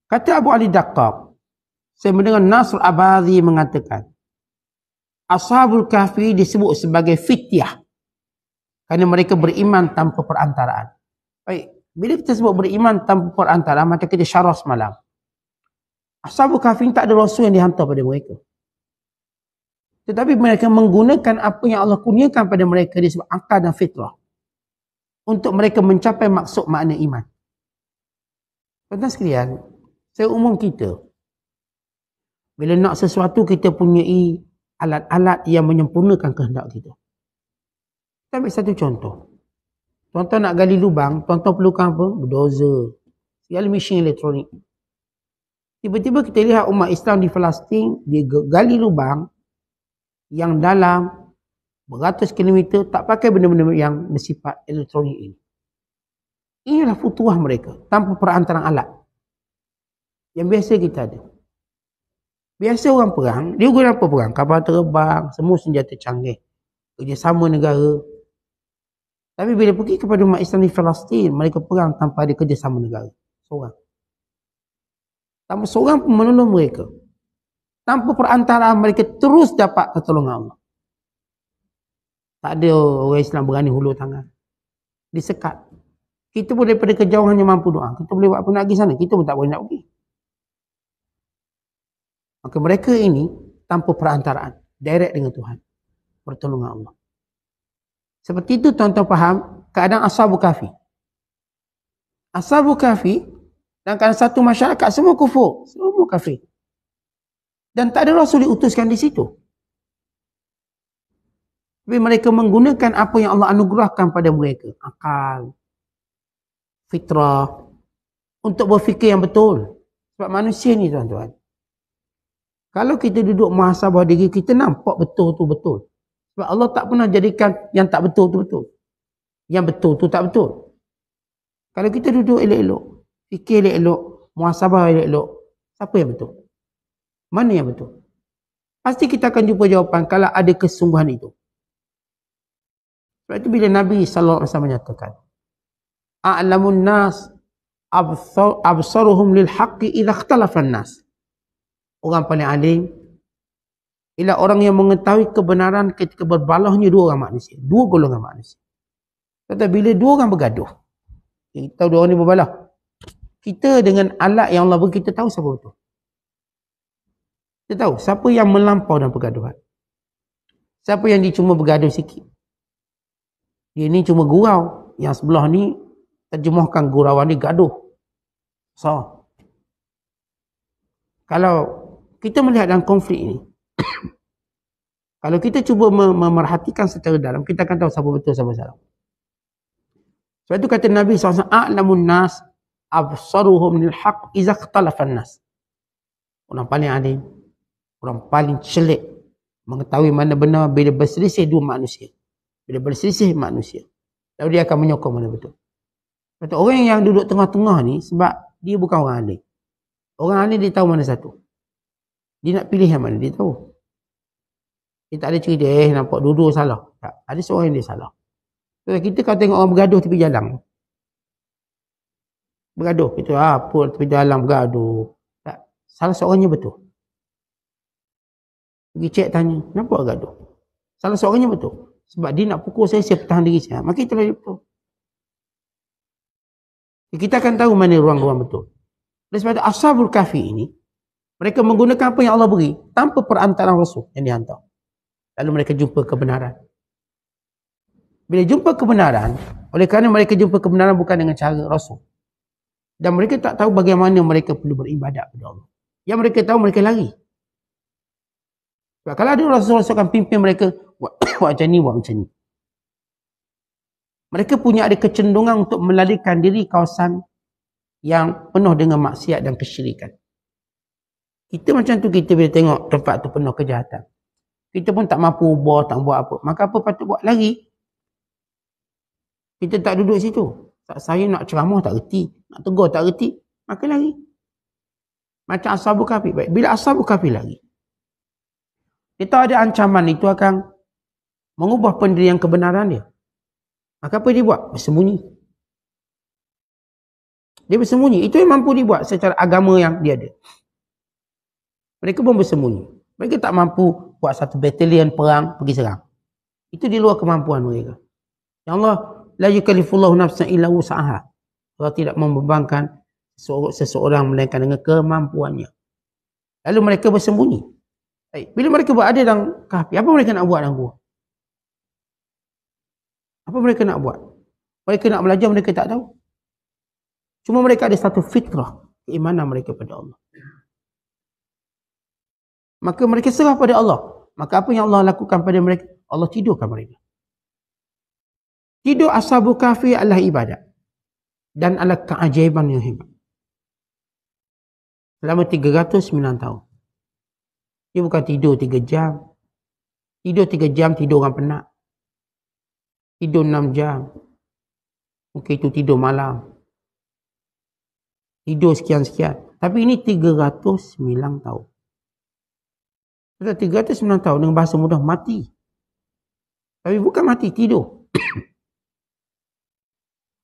Kata Abu Ali Daqqaq, saya mendengar Nasr Abadi mengatakan, Ashabul Kahfi disebut sebagai fityah kerana mereka beriman tanpa perantaraan. Baik, bila kita sebut beriman tanpa perantaraan, macam kita syarah semalam. Ashabul Kahfi tak ada rasul yang dihantar pada mereka. Tetapi mereka menggunakan apa yang Allah kurniakan pada mereka disebut akal dan fitrah untuk mereka mencapai maksud makna iman. Tuan-tuan sekalian, saya umum kita, bila nak sesuatu kita punyai alat-alat yang menyempurnakan kehendak kita. Kita ambil satu contoh. Tuan-tuan nak gali lubang, tuan-tuan perlukan apa? Bulldozer, segala mesin elektronik. Tiba-tiba kita lihat umat Islam di Palestin, dia gali lubang yang dalam beratus kilometer, tak pakai benda-benda yang bersifat elektronik ini. Inilah futuah mereka, tanpa perantaraan alat. Yang biasa kita ada. Biasa orang perang, dia guna apa perang? Kapal terbang, semua senjata canggih. Kerjasama negara. Tapi bila pergi kepada umat Islam di Palestin, mereka perang tanpa ada kerjasama negara. Seorang. Tanpa seorang pun menolong mereka. Tanpa perantaraan mereka terus dapat pertolongan Allah. Tak ada orang Islam berani hulur tangan. Disekat. Kita pun daripada kejauhan hanya mampu doa. Kita boleh buat apa nak pergi sana. Kita pun tak boleh nak pergi. Maka mereka ini tanpa perantaraan. Direct dengan Tuhan. Pertolongan Allah. Seperti itu tuan-tuan faham keadaan Ashabul Kahfi. Ashabul Kahfi dan keadaan satu masyarakat semua kufur. Semua kafir. Dan tak ada Rasul diutuskan di situ. Tapi mereka menggunakan apa yang Allah anugerahkan pada mereka. Akal. Fitrah. Untuk berfikir yang betul. Sebab manusia ni tuan-tuan. Kalau kita duduk muhasabah diri, kita nampak betul tu betul. Sebab Allah tak pernah jadikan yang tak betul tu betul. Yang betul tu tak betul. Kalau kita duduk elok-elok, fikir elok-elok, muhasabah elok-elok, siapa yang betul? Mana yang betul? Pasti kita akan jumpa jawapan kalau ada kesungguhan itu. Sebab itu bila Nabi SAW menyatakan, A'lamun nas absaruhum lil haqqi idza ikhtalafan nas. Orang paling alim ialah orang yang mengetahui kebenaran ketika berbalahnya dua orang manusia. Dua golongan manusia. Kata bila dua orang bergaduh. Kita tahu dua orang ni berbalah. Kita dengan alat yang Allah beri, kita tahu siapa betul. Kita tahu siapa yang melampau dalam pergaduhan. Siapa yang dia cuma bergaduh sikit. Dia ni cuma gurau. Yang sebelah ni terjemahkan gurauan ni gaduh. So, kalau kita melihat dalam konflik ini, kalau kita cuba memerhatikan secara dalam, kita akan tahu siapa betul, siapa salah. Sebab itu kata Nabi SAW, A'lamun nas absaruhum lil haqq idza ikhtalafan nas. Orang paling alim, orang paling celik, mengetahui mana benar bila berselisih dua manusia. Bila berselisih manusia. Lalu dia akan menyokong mana betul. Kata orang yang duduk tengah-tengah ni, sebab dia bukan orang alim. Orang alim dia tahu mana satu. Dia nak pilih yang mana, dia tahu. Dia tak ada cerita, nampak dua-dua salah. Tak, ada seorang yang dia salah. So, kita kalau tengok orang bergaduh tepi jalan. Bergaduh, kita apa tepi jalan bergaduh. Tak, salah seorangnya betul. Pergi cek tanya, kenapa bergaduh? Salah seorangnya betul. Sebab dia nak pukul saya pertahan diri saya. Maka itulah dia betul. Kita akan tahu mana ruang-ruang betul. Oleh sebab itu, Ashabul Kahfi ini, mereka menggunakan apa yang Allah beri tanpa perantaraan Rasul yang dihantar. Lalu mereka jumpa kebenaran. Bila jumpa kebenaran, oleh kerana mereka jumpa kebenaran bukan dengan cara Rasul. Dan mereka tak tahu bagaimana mereka perlu beribadat kepada Allah. Yang mereka tahu, mereka lari. Sebab kalau ada Rasul akan pimpin mereka, buat macam ni, buat macam ni. Mereka punya ada kecenderungan untuk melarikan diri kawasan yang penuh dengan maksiat dan kesyirikan. Kita macam tu, kita bila tengok tempat tu penuh kejahatan, kita pun tak mampu ubah, tak buat apa. Maka apa patut buat? Lari. Kita tak duduk situ. Saya nak ceramah tak reti, nak tegur tak reti, maka lari. Macam Ashabul Kahfi. Baik, bila Ashabul Kahfi lari, kita ada ancaman itu akan mengubah pendirian kebenaran dia. Maka apa dia buat? Bersembunyi. Dia bersembunyi. Itu yang mampu dibuat secara agama yang dia ada. Mereka pun bersembunyi. Mereka tak mampu buat satu batalion perang pergi serang. Itu di luar kemampuan mereka. Ya Allah, la yukallifullahu nafsan illa wus'aha. Allah tidak membebankan seseorang melainkan dengan kemampuannya. Lalu mereka bersembunyi. Baik. Bila mereka berada dalam kahfi, apa mereka nak buat dalam gua? Apa mereka nak buat? Mereka nak belajar, mereka tak tahu. Cuma mereka ada satu fitrah keimanan mereka pada Allah. Maka mereka serah pada Allah. Maka apa yang Allah lakukan pada mereka? Allah tidurkan mereka. Tidur Ashabul Kahfi adalah ibadat dan adalah keajaiban yang hebat. Selama 309 tahun. Dia bukan tidur 3 jam. Tidur 3 jam, tidur orang penat. Tidur 6 jam. Mungkin itu tidur malam. Tidur sekian-sekian. Tapi ini 309 tahun. 309 tahun dengan bahasa mudah mati. Tapi bukan mati, tidur.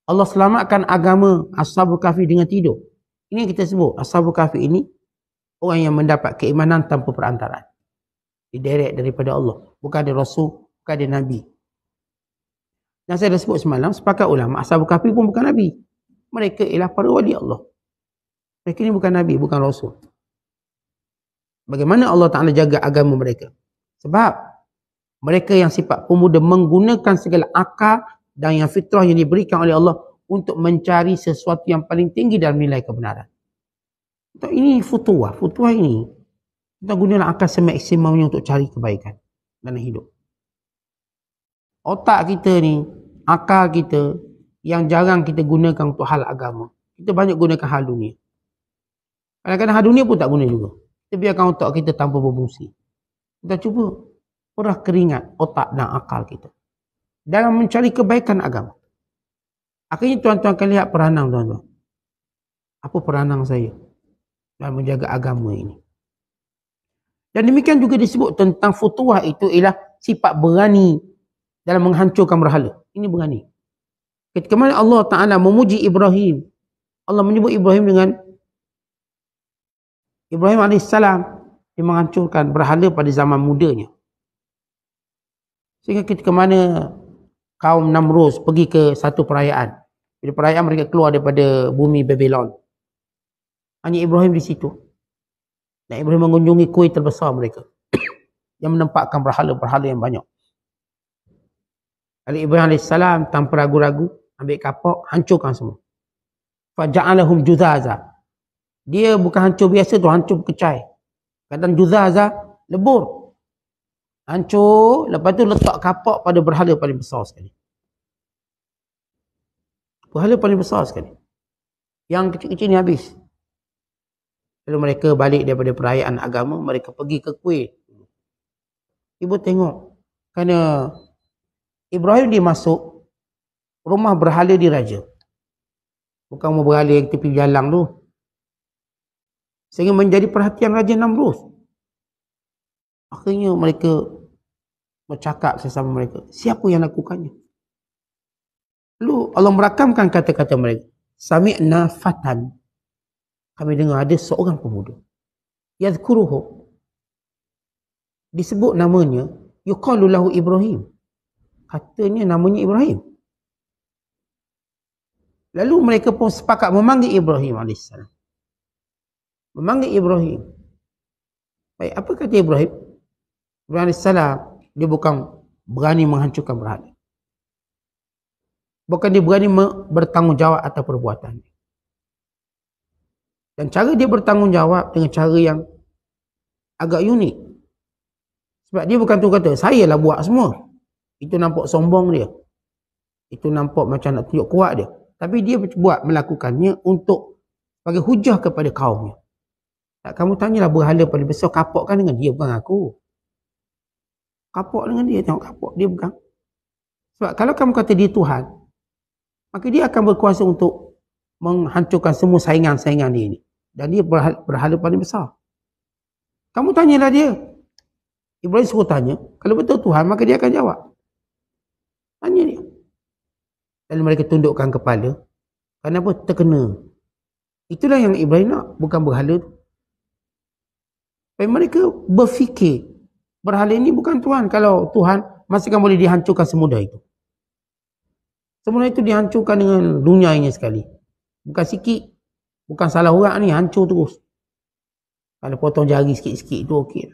Allah selamatkan agama Ashabul Kahfi dengan tidur. Ini yang kita sebut. Ashabul Kahfi ini orang yang mendapat keimanan tanpa perantaraan. Direct daripada Allah. Bukan ada Rasul, bukan ada Nabi. Yang saya dah sebut semalam, sepakat ulama, Ashabul Kahfi pun bukan Nabi. Mereka ialah para wali Allah. Mereka ini bukan Nabi, bukan Rasul. Bagaimana Allah Ta'ala jaga agama mereka? Sebab mereka yang sifat pemuda menggunakan segala akal dan yang fitrah yang diberikan oleh Allah untuk mencari sesuatu yang paling tinggi dalam nilai kebenaran. Ini futuwah. Futuwah ini kita gunakan akal semaksimumnya untuk cari kebaikan dalam hidup. Otak kita ni, akal kita yang jarang kita gunakan untuk hal agama. Kita banyak gunakan hal dunia. Kadang-kadang hal dunia pun tak guna juga. Kita biarkan otak kita tanpa berfungsi. Kita cuba perah keringat otak dan akal kita dalam mencari kebaikan agama. Akhirnya tuan-tuan akan lihat peranan tuan-tuan. Apa peranan saya dalam menjaga agama ini? Dan demikian juga disebut tentang futuwah itu ialah sifat berani dalam menghancurkan berhala. Ini berani. Ketika mana Allah Ta'ala memuji Ibrahim, Allah menyebut Ibrahim dengan Ibrahim AS, dia menghancurkan berhala pada zaman mudanya. Sehingga ketika mana kaum Namrus pergi ke satu perayaan. Bila perayaan mereka keluar daripada bumi Babylon. Hanya Ibrahim di situ. Dan Ibrahim mengunjungi kuil terbesar mereka. Yang menempatkan berhala-berhala yang banyak. Lalu Ibrahim AS tanpa ragu-ragu ambil kapak, hancurkan semua. Faja'alahum judhaza. Dia bukan hancur biasa tu, hancur kecai. Kadang judhaza, lebur. Hancur, lepas tu letak kapak pada berhala paling besar sekali. Berhala paling besar sekali. Yang kecil-kecil ni habis. Lalu mereka balik daripada perayaan agama, mereka pergi ke kuil. Ibu tengok, kerana Ibrahim dia masuk rumah berhala diraja. Bukan rumah berhala yang tepi jalan tu. Sehingga menjadi perhatian Raja Namrus. Akhirnya mereka bercakap sesama mereka, siapa yang lakukannya? Lalu Allah merakamkan kata-kata mereka. Sami'na fatan. Kami dengar ada seorang pemuda. Yadhkuruhu. Disebut namanya. Yuqalu lahu Ibrahim. Katanya namanya Ibrahim. Lalu mereka pun sepakat memanggil Ibrahim AS. Memanggil Ibrahim. Baik, apa kata Ibrahim? Ibrahim AS, dia bukan berani menghancurkan berhala. Bukan dia berani bertanggungjawab atas perbuatan. Dan cara dia bertanggungjawab dengan cara yang agak unik. Sebab dia bukan tu kata, saya lah buat semua. Itu nampak sombong dia. Itu nampak macam nak tunjuk kuat dia. Tapi dia buat melakukannya untuk bagi hujah kepada kaumnya. Kamu tanyalah berhala paling besar kapok kan dengan dia, bukan aku. Kapok dengan dia, tengok kapok, dia bukan. Sebab kalau kamu kata dia Tuhan, maka dia akan berkuasa untuk menghancurkan semua saingan-saingan dia ini. Dan dia berhala paling besar. Kamu tanyalah dia. Ibrahim suruh tanya, kalau betul Tuhan, maka dia akan jawab. Tanya dia. Dan mereka tundukkan kepala. Kenapa? Terkena. Itulah yang Ibrahim nak, bukan berhala tu. Mereka berfikir, berhala ini bukan Tuhan. Kalau Tuhan, masih kan boleh dihancurkan semudah itu. Semudah itu dihancurkan dengan dunia ini sekali. Bukan sikit. Bukan salah orang ni, hancur terus. Kalau potong jari sikit-sikit itu okey.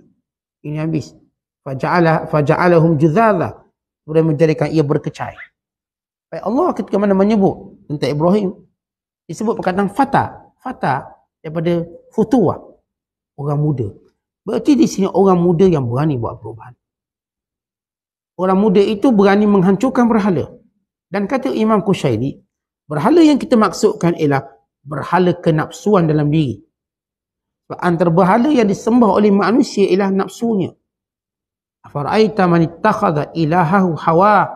Ini habis. Faja'alahum juzadha. Kemudian menjadikan ia berkecai. Baik Allah ketika mana menyebut tentang Ibrahim, disebut perkataan fata. Fata daripada futuwah. Orang muda. Berarti di sini orang muda yang berani buat perubahan. Orang muda itu berani menghancurkan berhala. Dan kata Imam Qushairi, berhala yang kita maksudkan ialah berhala kenapsuan dalam diri. Antara berhala yang disembah oleh manusia ialah nafsunya. Afara'aita man ittakhadha ilahahu hawa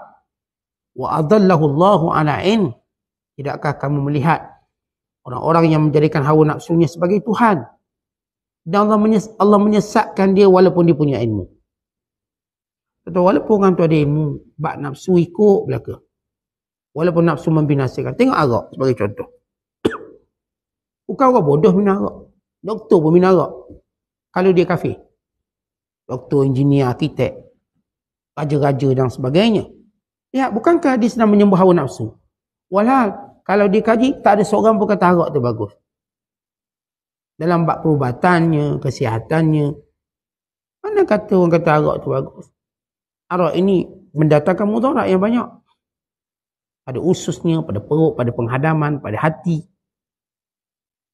wa adallahu Allahu ala ilm. Tidakkah kamu melihat orang-orang yang menjadikan hawa nafsunya sebagai Tuhan? Dan Allah menyesatkan dia walaupun dia punya ilmu. Walaupun orang tu ada ilmu, bak nafsu ikut belaka. Walaupun nafsu membinasakan. Tengok arak sebagai contoh. Bukan orang bodoh minum arak. Doktor pun minum arak. Kalau dia kafir. Doktor, engineer, arkitek, raja-raja dan sebagainya. Ya, bukankah dia sedang menyembah hawa nafsu? Walhal, kalau dia kaji, tak ada seorang pun kata arak tu bagus. Dalam bab perubatannya, kesihatannya, mana kata orang kata arak tu bagus? Arak ini mendatangkan mudarat yang banyak. Pada ususnya, pada perut, pada penghadaman, pada hati.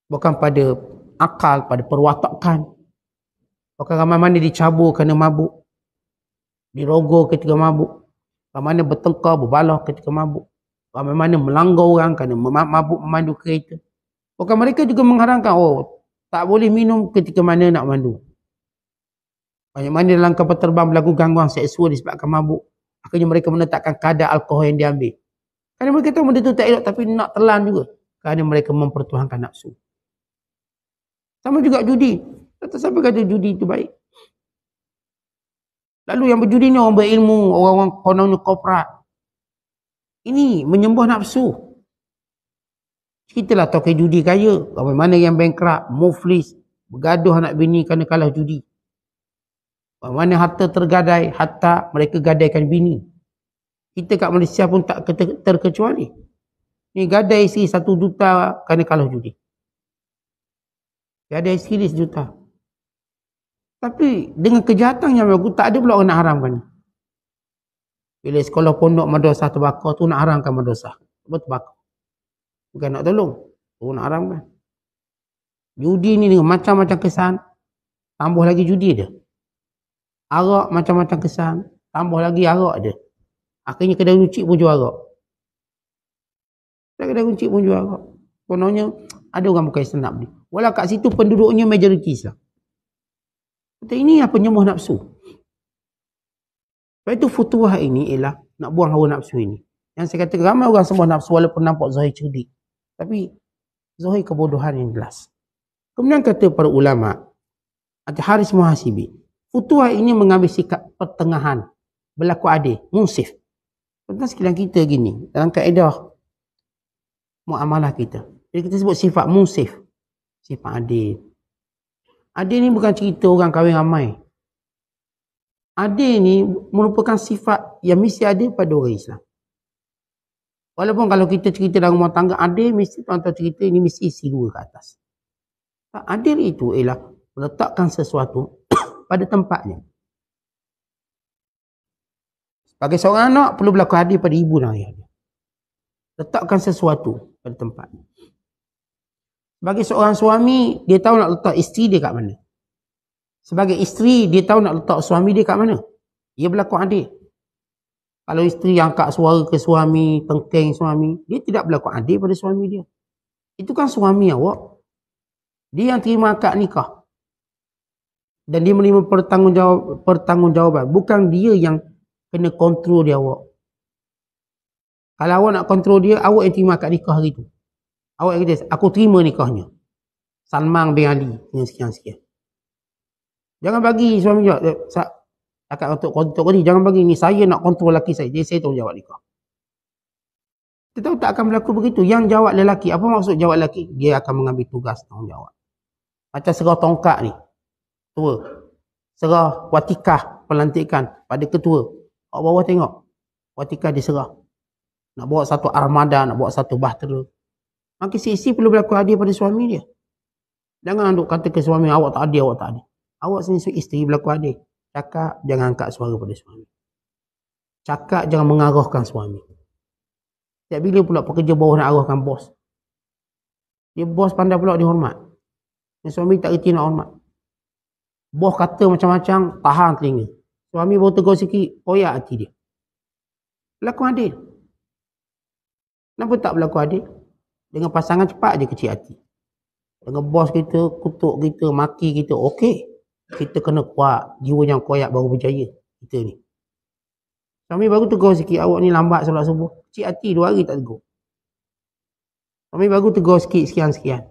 Bukan pada akal, pada perwatakan. Bukan ramai mana dicabur kerana mabuk. Dirogol ketika mabuk. Ramai mana bertengkar, berbalah ketika mabuk. Ramai mana melanggar orang kerana mabuk memandu kereta. Bukan mereka juga mengharamkan, tak boleh minum ketika mana nak mandu. Banyak mana dalam kapal terbang berlaku gangguan seksual disebabkan mabuk. Akhirnya mereka menetapkan kadar alkohol yang diambil. Kerana mereka tahu benda itu tak elok, tapi nak telan juga. Kerana mereka mempertuhankan nafsu. Sama juga judi. Kata siapa kata judi itu baik? Lalu yang berjudi ni orang berilmu, orang-orang kononnya korporat. Ini menyembah nafsu. Ceritalah tokoh judi kaya. Ramai mana yang bankrupt, muflis, bergaduh anak bini kerana kalah judi. Ramai mana harta tergadai, hatta mereka gadaikan bini. Kita kat Malaysia pun tak terkecuali. Ni gadai isteri 1 juta kerana kalah judi. Gadai isteri 1 juta. Tapi dengan kejahatan yang bagus, tak ada pula orang nak haramkan. Bila sekolah pondok madrasah terbakar tu nak haramkan madrasah. Apa terbakar? Bukan nak tolong. Tu nak haramkan. Judi ni dengan macam-macam kesan. Tambah lagi judi dia. Arak macam-macam kesan. Tambah lagi arak dia. Akhirnya kedai runcit pun jual arak. Kedai runcit pun jual arak. Kononnya ada orang bukan Islam nak beli. Walau kat situ penduduknya majoriti Islam. Kata ini apa penyembah nafsu. Sebab itu futuhah ini ialah nak buang hawa nafsu ini. Yang saya kata ramai orang sembah nafsu walaupun nampak zahir cerdik. Tapi zahir kebodohan yang jelas. Kemudian kata para ulama, Haris Muhasibi, futuhah ini mengambil sikap pertengahan. Berlaku adil, munsif. Tentang sekalian kita gini, dalam kaedah muamalah kita. Jadi kita sebut sifat munsif. Sifat adil. Adil ni bukan cerita orang kahwin ramai. Adil ni merupakan sifat yang mesti ada pada orang Islam. Walaupun kalau kita cerita dalam rumah tangga adil, mesti tuan-tuan cerita ini mesti isi 2 ke atas. Adil itu ialah meletakkan sesuatu pada tempatnya. Sebagai seorang anak perlu berlaku adil pada ibu dan ayah dia. Letakkan sesuatu pada tempatnya. Sebagai seorang suami, dia tahu nak letak isteri dia kat mana. Sebagai isteri, dia tahu nak letak suami dia kat mana. Dia berlaku adil. Kalau isteri angkat suara ke suami, tengkeng suami, dia tidak berlaku adil pada suami dia. Itu kan suami awak. Dia yang terima akad nikah. Dan dia menerima pertanggungjawaban. Bukan dia yang kena kontrol dia awak. Kalau awak nak kontrol dia, awak yang terima akad nikah hari tu. Awak kata, aku terima nikahnya. Salman bin Ali dengan sekian-sekian. Jangan bagi suami jawab. Akad untuk ni, jangan bagi ni. Saya nak kontrol lelaki saya. Dia saya tanggungjawab nikah. Kita tahu tak akan berlaku begitu. Yang jawab lelaki. Apa maksud jawab lelaki? Dia akan mengambil tugas tanggungjawab. Macam serah tongkat ni. Tua. Serah watikah pelantikan pada ketua. Awak bawah tengok. Watikah diserah. Nak bawa satu armada, nak bawa satu bahtera. Maka si perlu berlaku adil pada suami dia. Jangan duk kata ke suami, awak tak adil, awak tak adil. Awak sendiri isteri berlaku adil. Cakap, jangan angkat suara pada suami. Cakap, jangan mengarahkan suami. Setiap bila pula pekerja bawah nak arahkan bos. Dia bos pandai pula dihormat. Yang suami tak reti nak hormat. Bos kata macam-macam, tahan telinga. Suami baru tegur sikit, koyak hati dia. Berlaku adil. Kenapa tak berlaku adil? Dengan pasangan cepat je kecil hati. Dengan bos kita, kutuk kita, maki kita, okey. Kita kena kuat. Jiwa yang koyak baru berjaya. Kita ni. Suami baru tegur sikit, awak ni lambat solat subuh. Kecil hati 2 hari tak tegur. Suami baru tegur sikit, sekian-sekian.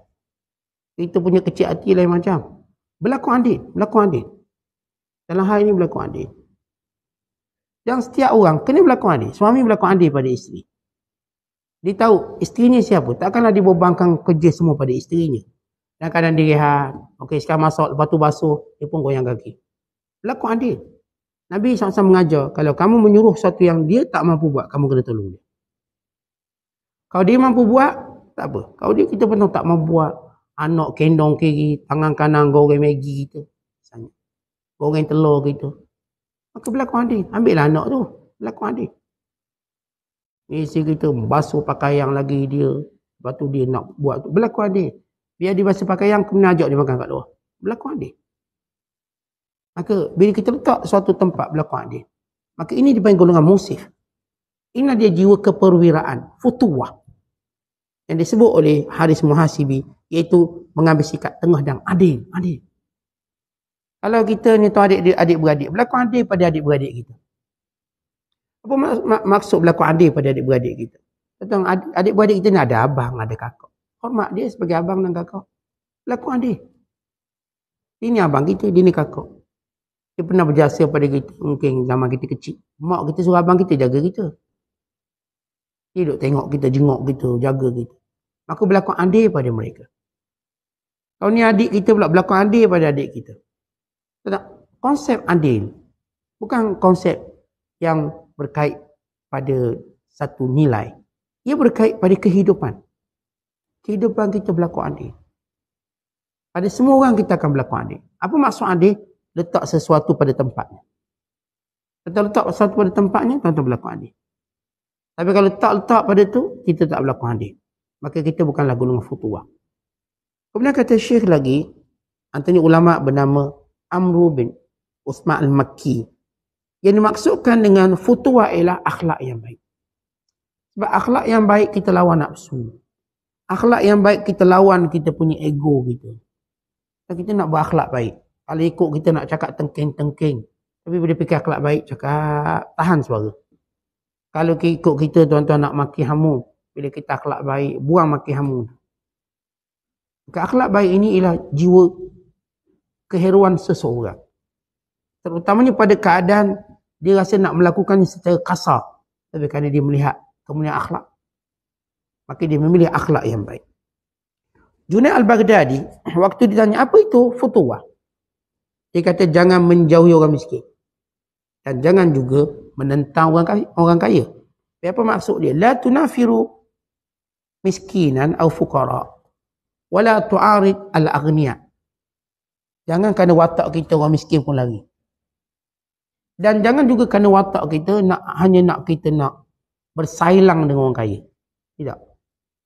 Kita punya kecil hati lain macam. Berlaku adil. Berlaku adil. Dalam hal ini berlaku adil. Yang setiap orang kena berlaku adil. Suami berlaku adil pada isteri. Dia tahu isterinya siapa. Takkanlah dibebankan kerja semua pada isterinya. Dan kadang dia rehat. Okey, sekarang masak, lepas tu basuh. Dia pun goyang kaki. Berlaku adil. Nabi SAW mengajar. Kalau kamu menyuruh sesuatu yang dia tak mampu buat, kamu kena tolong dia. Kalau dia mampu buat, tak apa. Kalau dia kita pun tak mampu buat. Anak kendong kiri, tangan kanan goreng Maggi kita. Misalnya. Goreng telur kita. Maka berlaku adil. Ambil lah anak tu. Berlaku adil. Isteri kita basuh pakaian lagi dia. Lepas tu dia nak buat tu. Berlaku adil. Biar dia basuh pakaian, kemudian ajak dia makan kat luar. Berlaku adil. Maka bila kita letak suatu tempat berlaku adil. Maka ini dipanggil golongan musif. Inilah dia jiwa keperwiraan. Futuwah. Yang disebut oleh Haris Muhasibi. Iaitu mengambil sikap tengah dan adil. Adil. Kalau kita ni tu adik-beradik. Berlaku adil pada adik-beradik kita. Apa maksud berlaku adil pada adik-beradik kita? Tentang adik-beradik kita ni ada abang, ada kakak. Hormat dia sebagai abang dan kakak. Berlaku adil. Ini abang kita, dia ni kakak. Dia pernah berjasa pada kita. Mungkin zaman kita kecil. Mak kita suruh abang kita jaga kita. Dia duduk tengok kita, jenguk kita, jaga kita. Maka berlaku adil pada mereka. Kalau ni adik kita pula berlaku adil pada adik kita. Tentang konsep adil. Bukan konsep yang berkait pada satu nilai. Ia berkait pada kehidupan. Kehidupan kita berlaku adil. Pada semua orang kita akan berlaku adil. Apa maksud adil? Letak sesuatu pada tempatnya. Kalau letak sesuatu pada tempatnya, tuan-tuan berlaku adil. Tapi kalau tak letak pada tu, kita tak berlaku adil. Maka kita bukanlah golongan futuwah. Kemudian kata Syekh lagi, antara ulama bernama Amru bin Usman al-Makki. Yang dimaksudkan dengan futuwah ialah akhlak yang baik. Sebab akhlak yang baik kita lawan nafsu. Akhlak yang baik kita lawan kita punya ego kita. Dan kita nak buat akhlak baik. Kalau ikut kita nak cakap tengking-tengking. Tapi bila fikir akhlak baik, cakap tahan suara. Kalau ikut kita tuan-tuan nak maki hamu. Bila kita akhlak baik, buang maki hamu. Akhlak baik ini ialah jiwa keheruan seseorang. Terutamanya pada keadaan dia rasa nak melakukannya secara kasar. Tapi kerana dia melihat kemuliaan akhlak. Maka dia memilih akhlak yang baik. Junaid al-Baghdadi, waktu ditanya apa itu futuwah? Dia kata jangan menjauhi orang miskin. Dan jangan juga menentang orang kaya. Apa maksud dia? La tunafiru miskinan atau fuqara. Wala tu'arid al-aghniya. Jangan kerana watak kita orang miskin pun lari. Dan jangan juga kerana watak kita hanya kita nak bersailang dengan orang kaya. Tidak.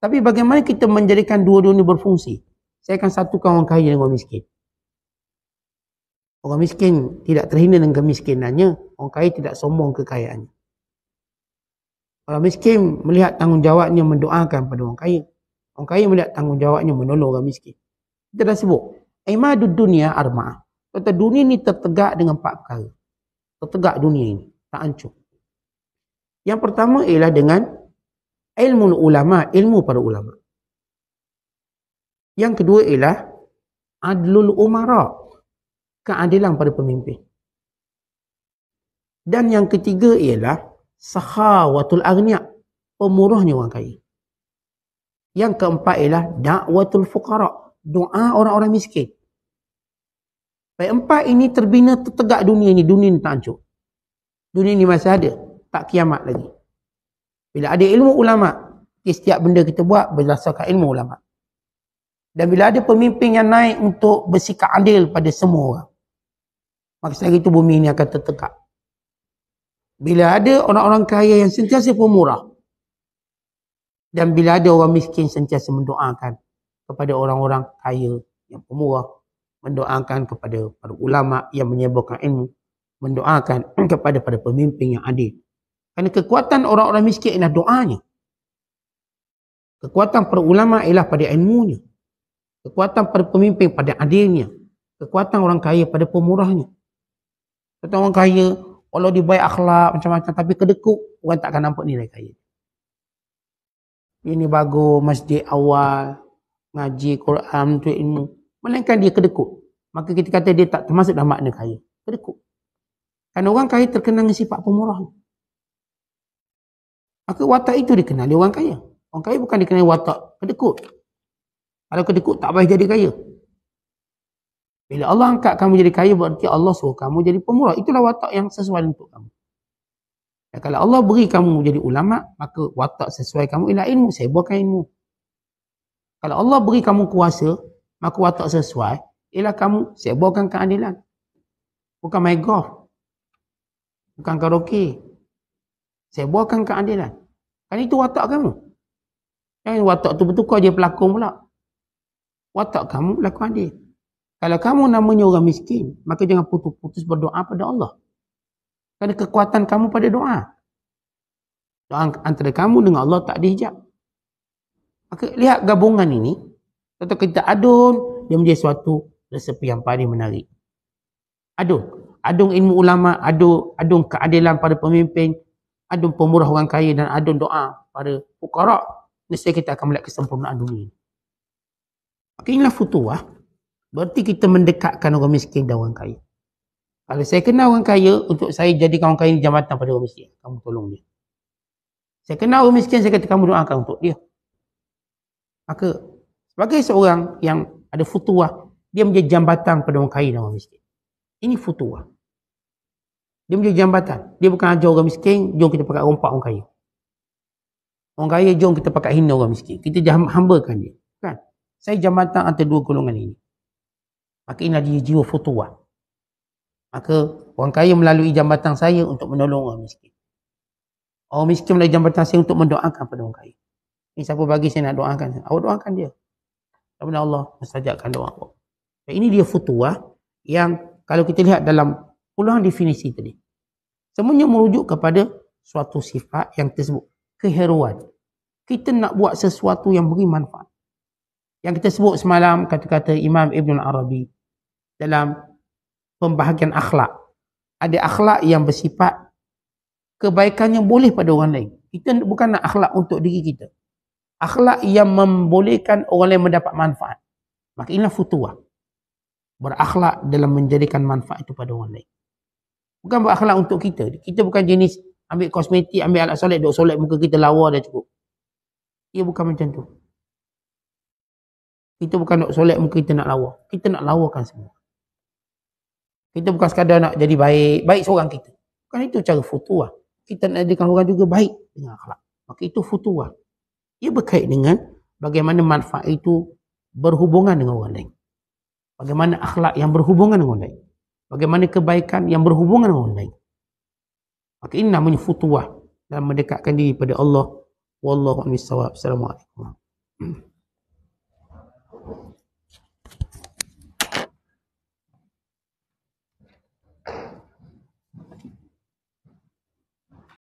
Tapi bagaimana kita menjadikan dua-dua ini berfungsi? Saya akan satukan orang kaya dengan orang miskin. Orang miskin tidak terhina dengan kemiskinannya. Orang kaya tidak sombong kekayaannya. Orang miskin melihat tanggungjawabnya mendoakan pada orang kaya. Orang kaya melihat tanggungjawabnya menolong orang miskin. Kita dah sebut. Imadud dunia arba'ah. Kata dunia ni tertegak dengan 4 perkara. Tertegak dunia ini, tak hancur. Yang pertama ialah dengan ilmu ulama, ilmu para ulama. Yang kedua ialah adlul umara, keadilan pada pemimpin. Dan yang ketiga ialah sakhawatul aghnia, pemurahnya orang kaya. Yang keempat ialah da'watul fuqara, doa orang-orang miskin. Baik, 4 ini terbina tertegak dunia ni tak hancur. Dunia ni masih ada, tak kiamat lagi. Bila ada ilmu ulama, setiap benda kita buat berdasarkan ilmu ulama. Dan bila ada pemimpin yang naik untuk bersikap adil pada semua orang, maka sekali itu bumi ini akan tertegak. Bila ada orang-orang kaya yang sentiasa pemurah, dan bila ada orang miskin sentiasa mendoakan kepada orang-orang kaya yang pemurah, mendoakan kepada para ulama yang menyebarkan ilmu, mendoakan kepada para pemimpin yang adil. Kerana kekuatan orang-orang miskin ialah doanya. Kekuatan para ulama ialah pada ilmunya. Kekuatan para pemimpin pada adilnya. Kekuatan orang kaya pada pemurahnya. Kata orang kaya, kalau dia baik akhlak macam-macam tapi kedekut, orang takkan nampak nilai kaya. Ini bagus, masjid awal, ngaji Quran, tu ilmu. Melainkan dia kedekut. Maka kita kata dia tak termasuk dalam makna kaya. Kedekut. Kerana orang kaya terkenal dengan sifat pemurah. Maka watak itu dikenali orang kaya. Orang kaya bukan dikenali watak kedekut. Kalau kedekut tak baik jadi kaya. Bila Allah angkat kamu jadi kaya, berarti Allah suruh kamu jadi pemurah. Itulah watak yang sesuai untuk kamu. Dan kalau Allah beri kamu jadi ulama, maka watak sesuai kamu ialah ilmu. Sebarkan ilmu. Kalau Allah beri kamu kuasa, maka watak sesuai ialah kamu sebarkan keadilan. Bukan main golf. Bukan karaoke. Sebarkan keadilan. Kan itu watak kamu. Jangan watak tu bertukar je pelakon pula. Watak kamu berlaku adil. Kalau kamu namanya orang miskin, maka jangan putus-putus berdoa pada Allah. Kerana kekuatan kamu pada doa. Doa antara kamu dengan Allah tak dihijab. Maka lihat gabungan ini. Kalau kita adun, dia menjadi suatu resepi yang paling menarik. Adun ilmu ulama, adun keadilan pada pemimpin, adun pemurah orang kaya dan adun doa pada fuqara. Nescaya kita akan melihat kesempurnaan dunia. Maka inilah futuwah. Berarti kita mendekatkan orang miskin dan orang kaya. Kalau saya kenal orang kaya, untuk saya jadikan orang kaya ini jambatan pada orang miskin. Kamu tolong dia. Saya kenal orang miskin, saya kata kamu doakan untuk dia. Maka sebagai seorang yang ada futuwah, dia menjadi jambatan pada orang kaya dan orang miskin. Ini futuwah. Dia menjadi jambatan. Dia bukan ajar orang miskin, jom kita pakai rompak orang kaya. Orang kaya, jom kita pakai hina orang miskin. Kita hambakan dia. Kan? Saya jambatan antara dua golongan ini. Maka inilah dia jiwa futuwah. Maka orang kaya melalui jambatan saya untuk menolong orang miskin. Orang miskin melalui jambatan saya untuk mendoakan pada orang kaya. Ini siapa bagi saya nak doakan? Awak doakan dia. Kepada Allah mustajabkan doa awak. Ini dia futuwah yang kalau kita lihat dalam puluhan definisi tadi. Semuanya merujuk kepada suatu sifat yang tersebut. Keheroan. Kita nak buat sesuatu yang beri manfaat. Yang kita sebut semalam kata-kata Imam Ibn Arabi dalam pembahagian akhlak. Ada akhlak yang bersifat kebaikannya boleh pada orang lain. Kita bukan nak akhlak untuk diri kita. Akhlak yang membolehkan orang lain mendapat manfaat. Maka inilah futuwah. Berakhlak dalam menjadikan manfaat itu pada orang lain. Bukan berakhlak untuk kita. Kita bukan jenis ambil kosmetik, ambil alat solat, duk solat muka kita lawa dah cukup. Ia bukan macam tu. Kita bukan nak solat muka kita nak lawa. Kita nak lawakan semua. Kita bukan sekadar nak jadi baik. Baik seorang kita. Bukan itu cara futuwah. Kita nak jadikan orang juga baik dengan akhlak. Maka itu futuwah. Ia berkait dengan bagaimana manfaat itu berhubungan dengan orang lain. Bagaimana akhlak yang berhubungan dengan orang lain. Bagaimana kebaikan yang berhubungan dengan orang lain. Maka ini namanya futuwah. Dalam mendekatkan diri pada Allah. Wallahu a'lam bishawab. Assalamualaikum.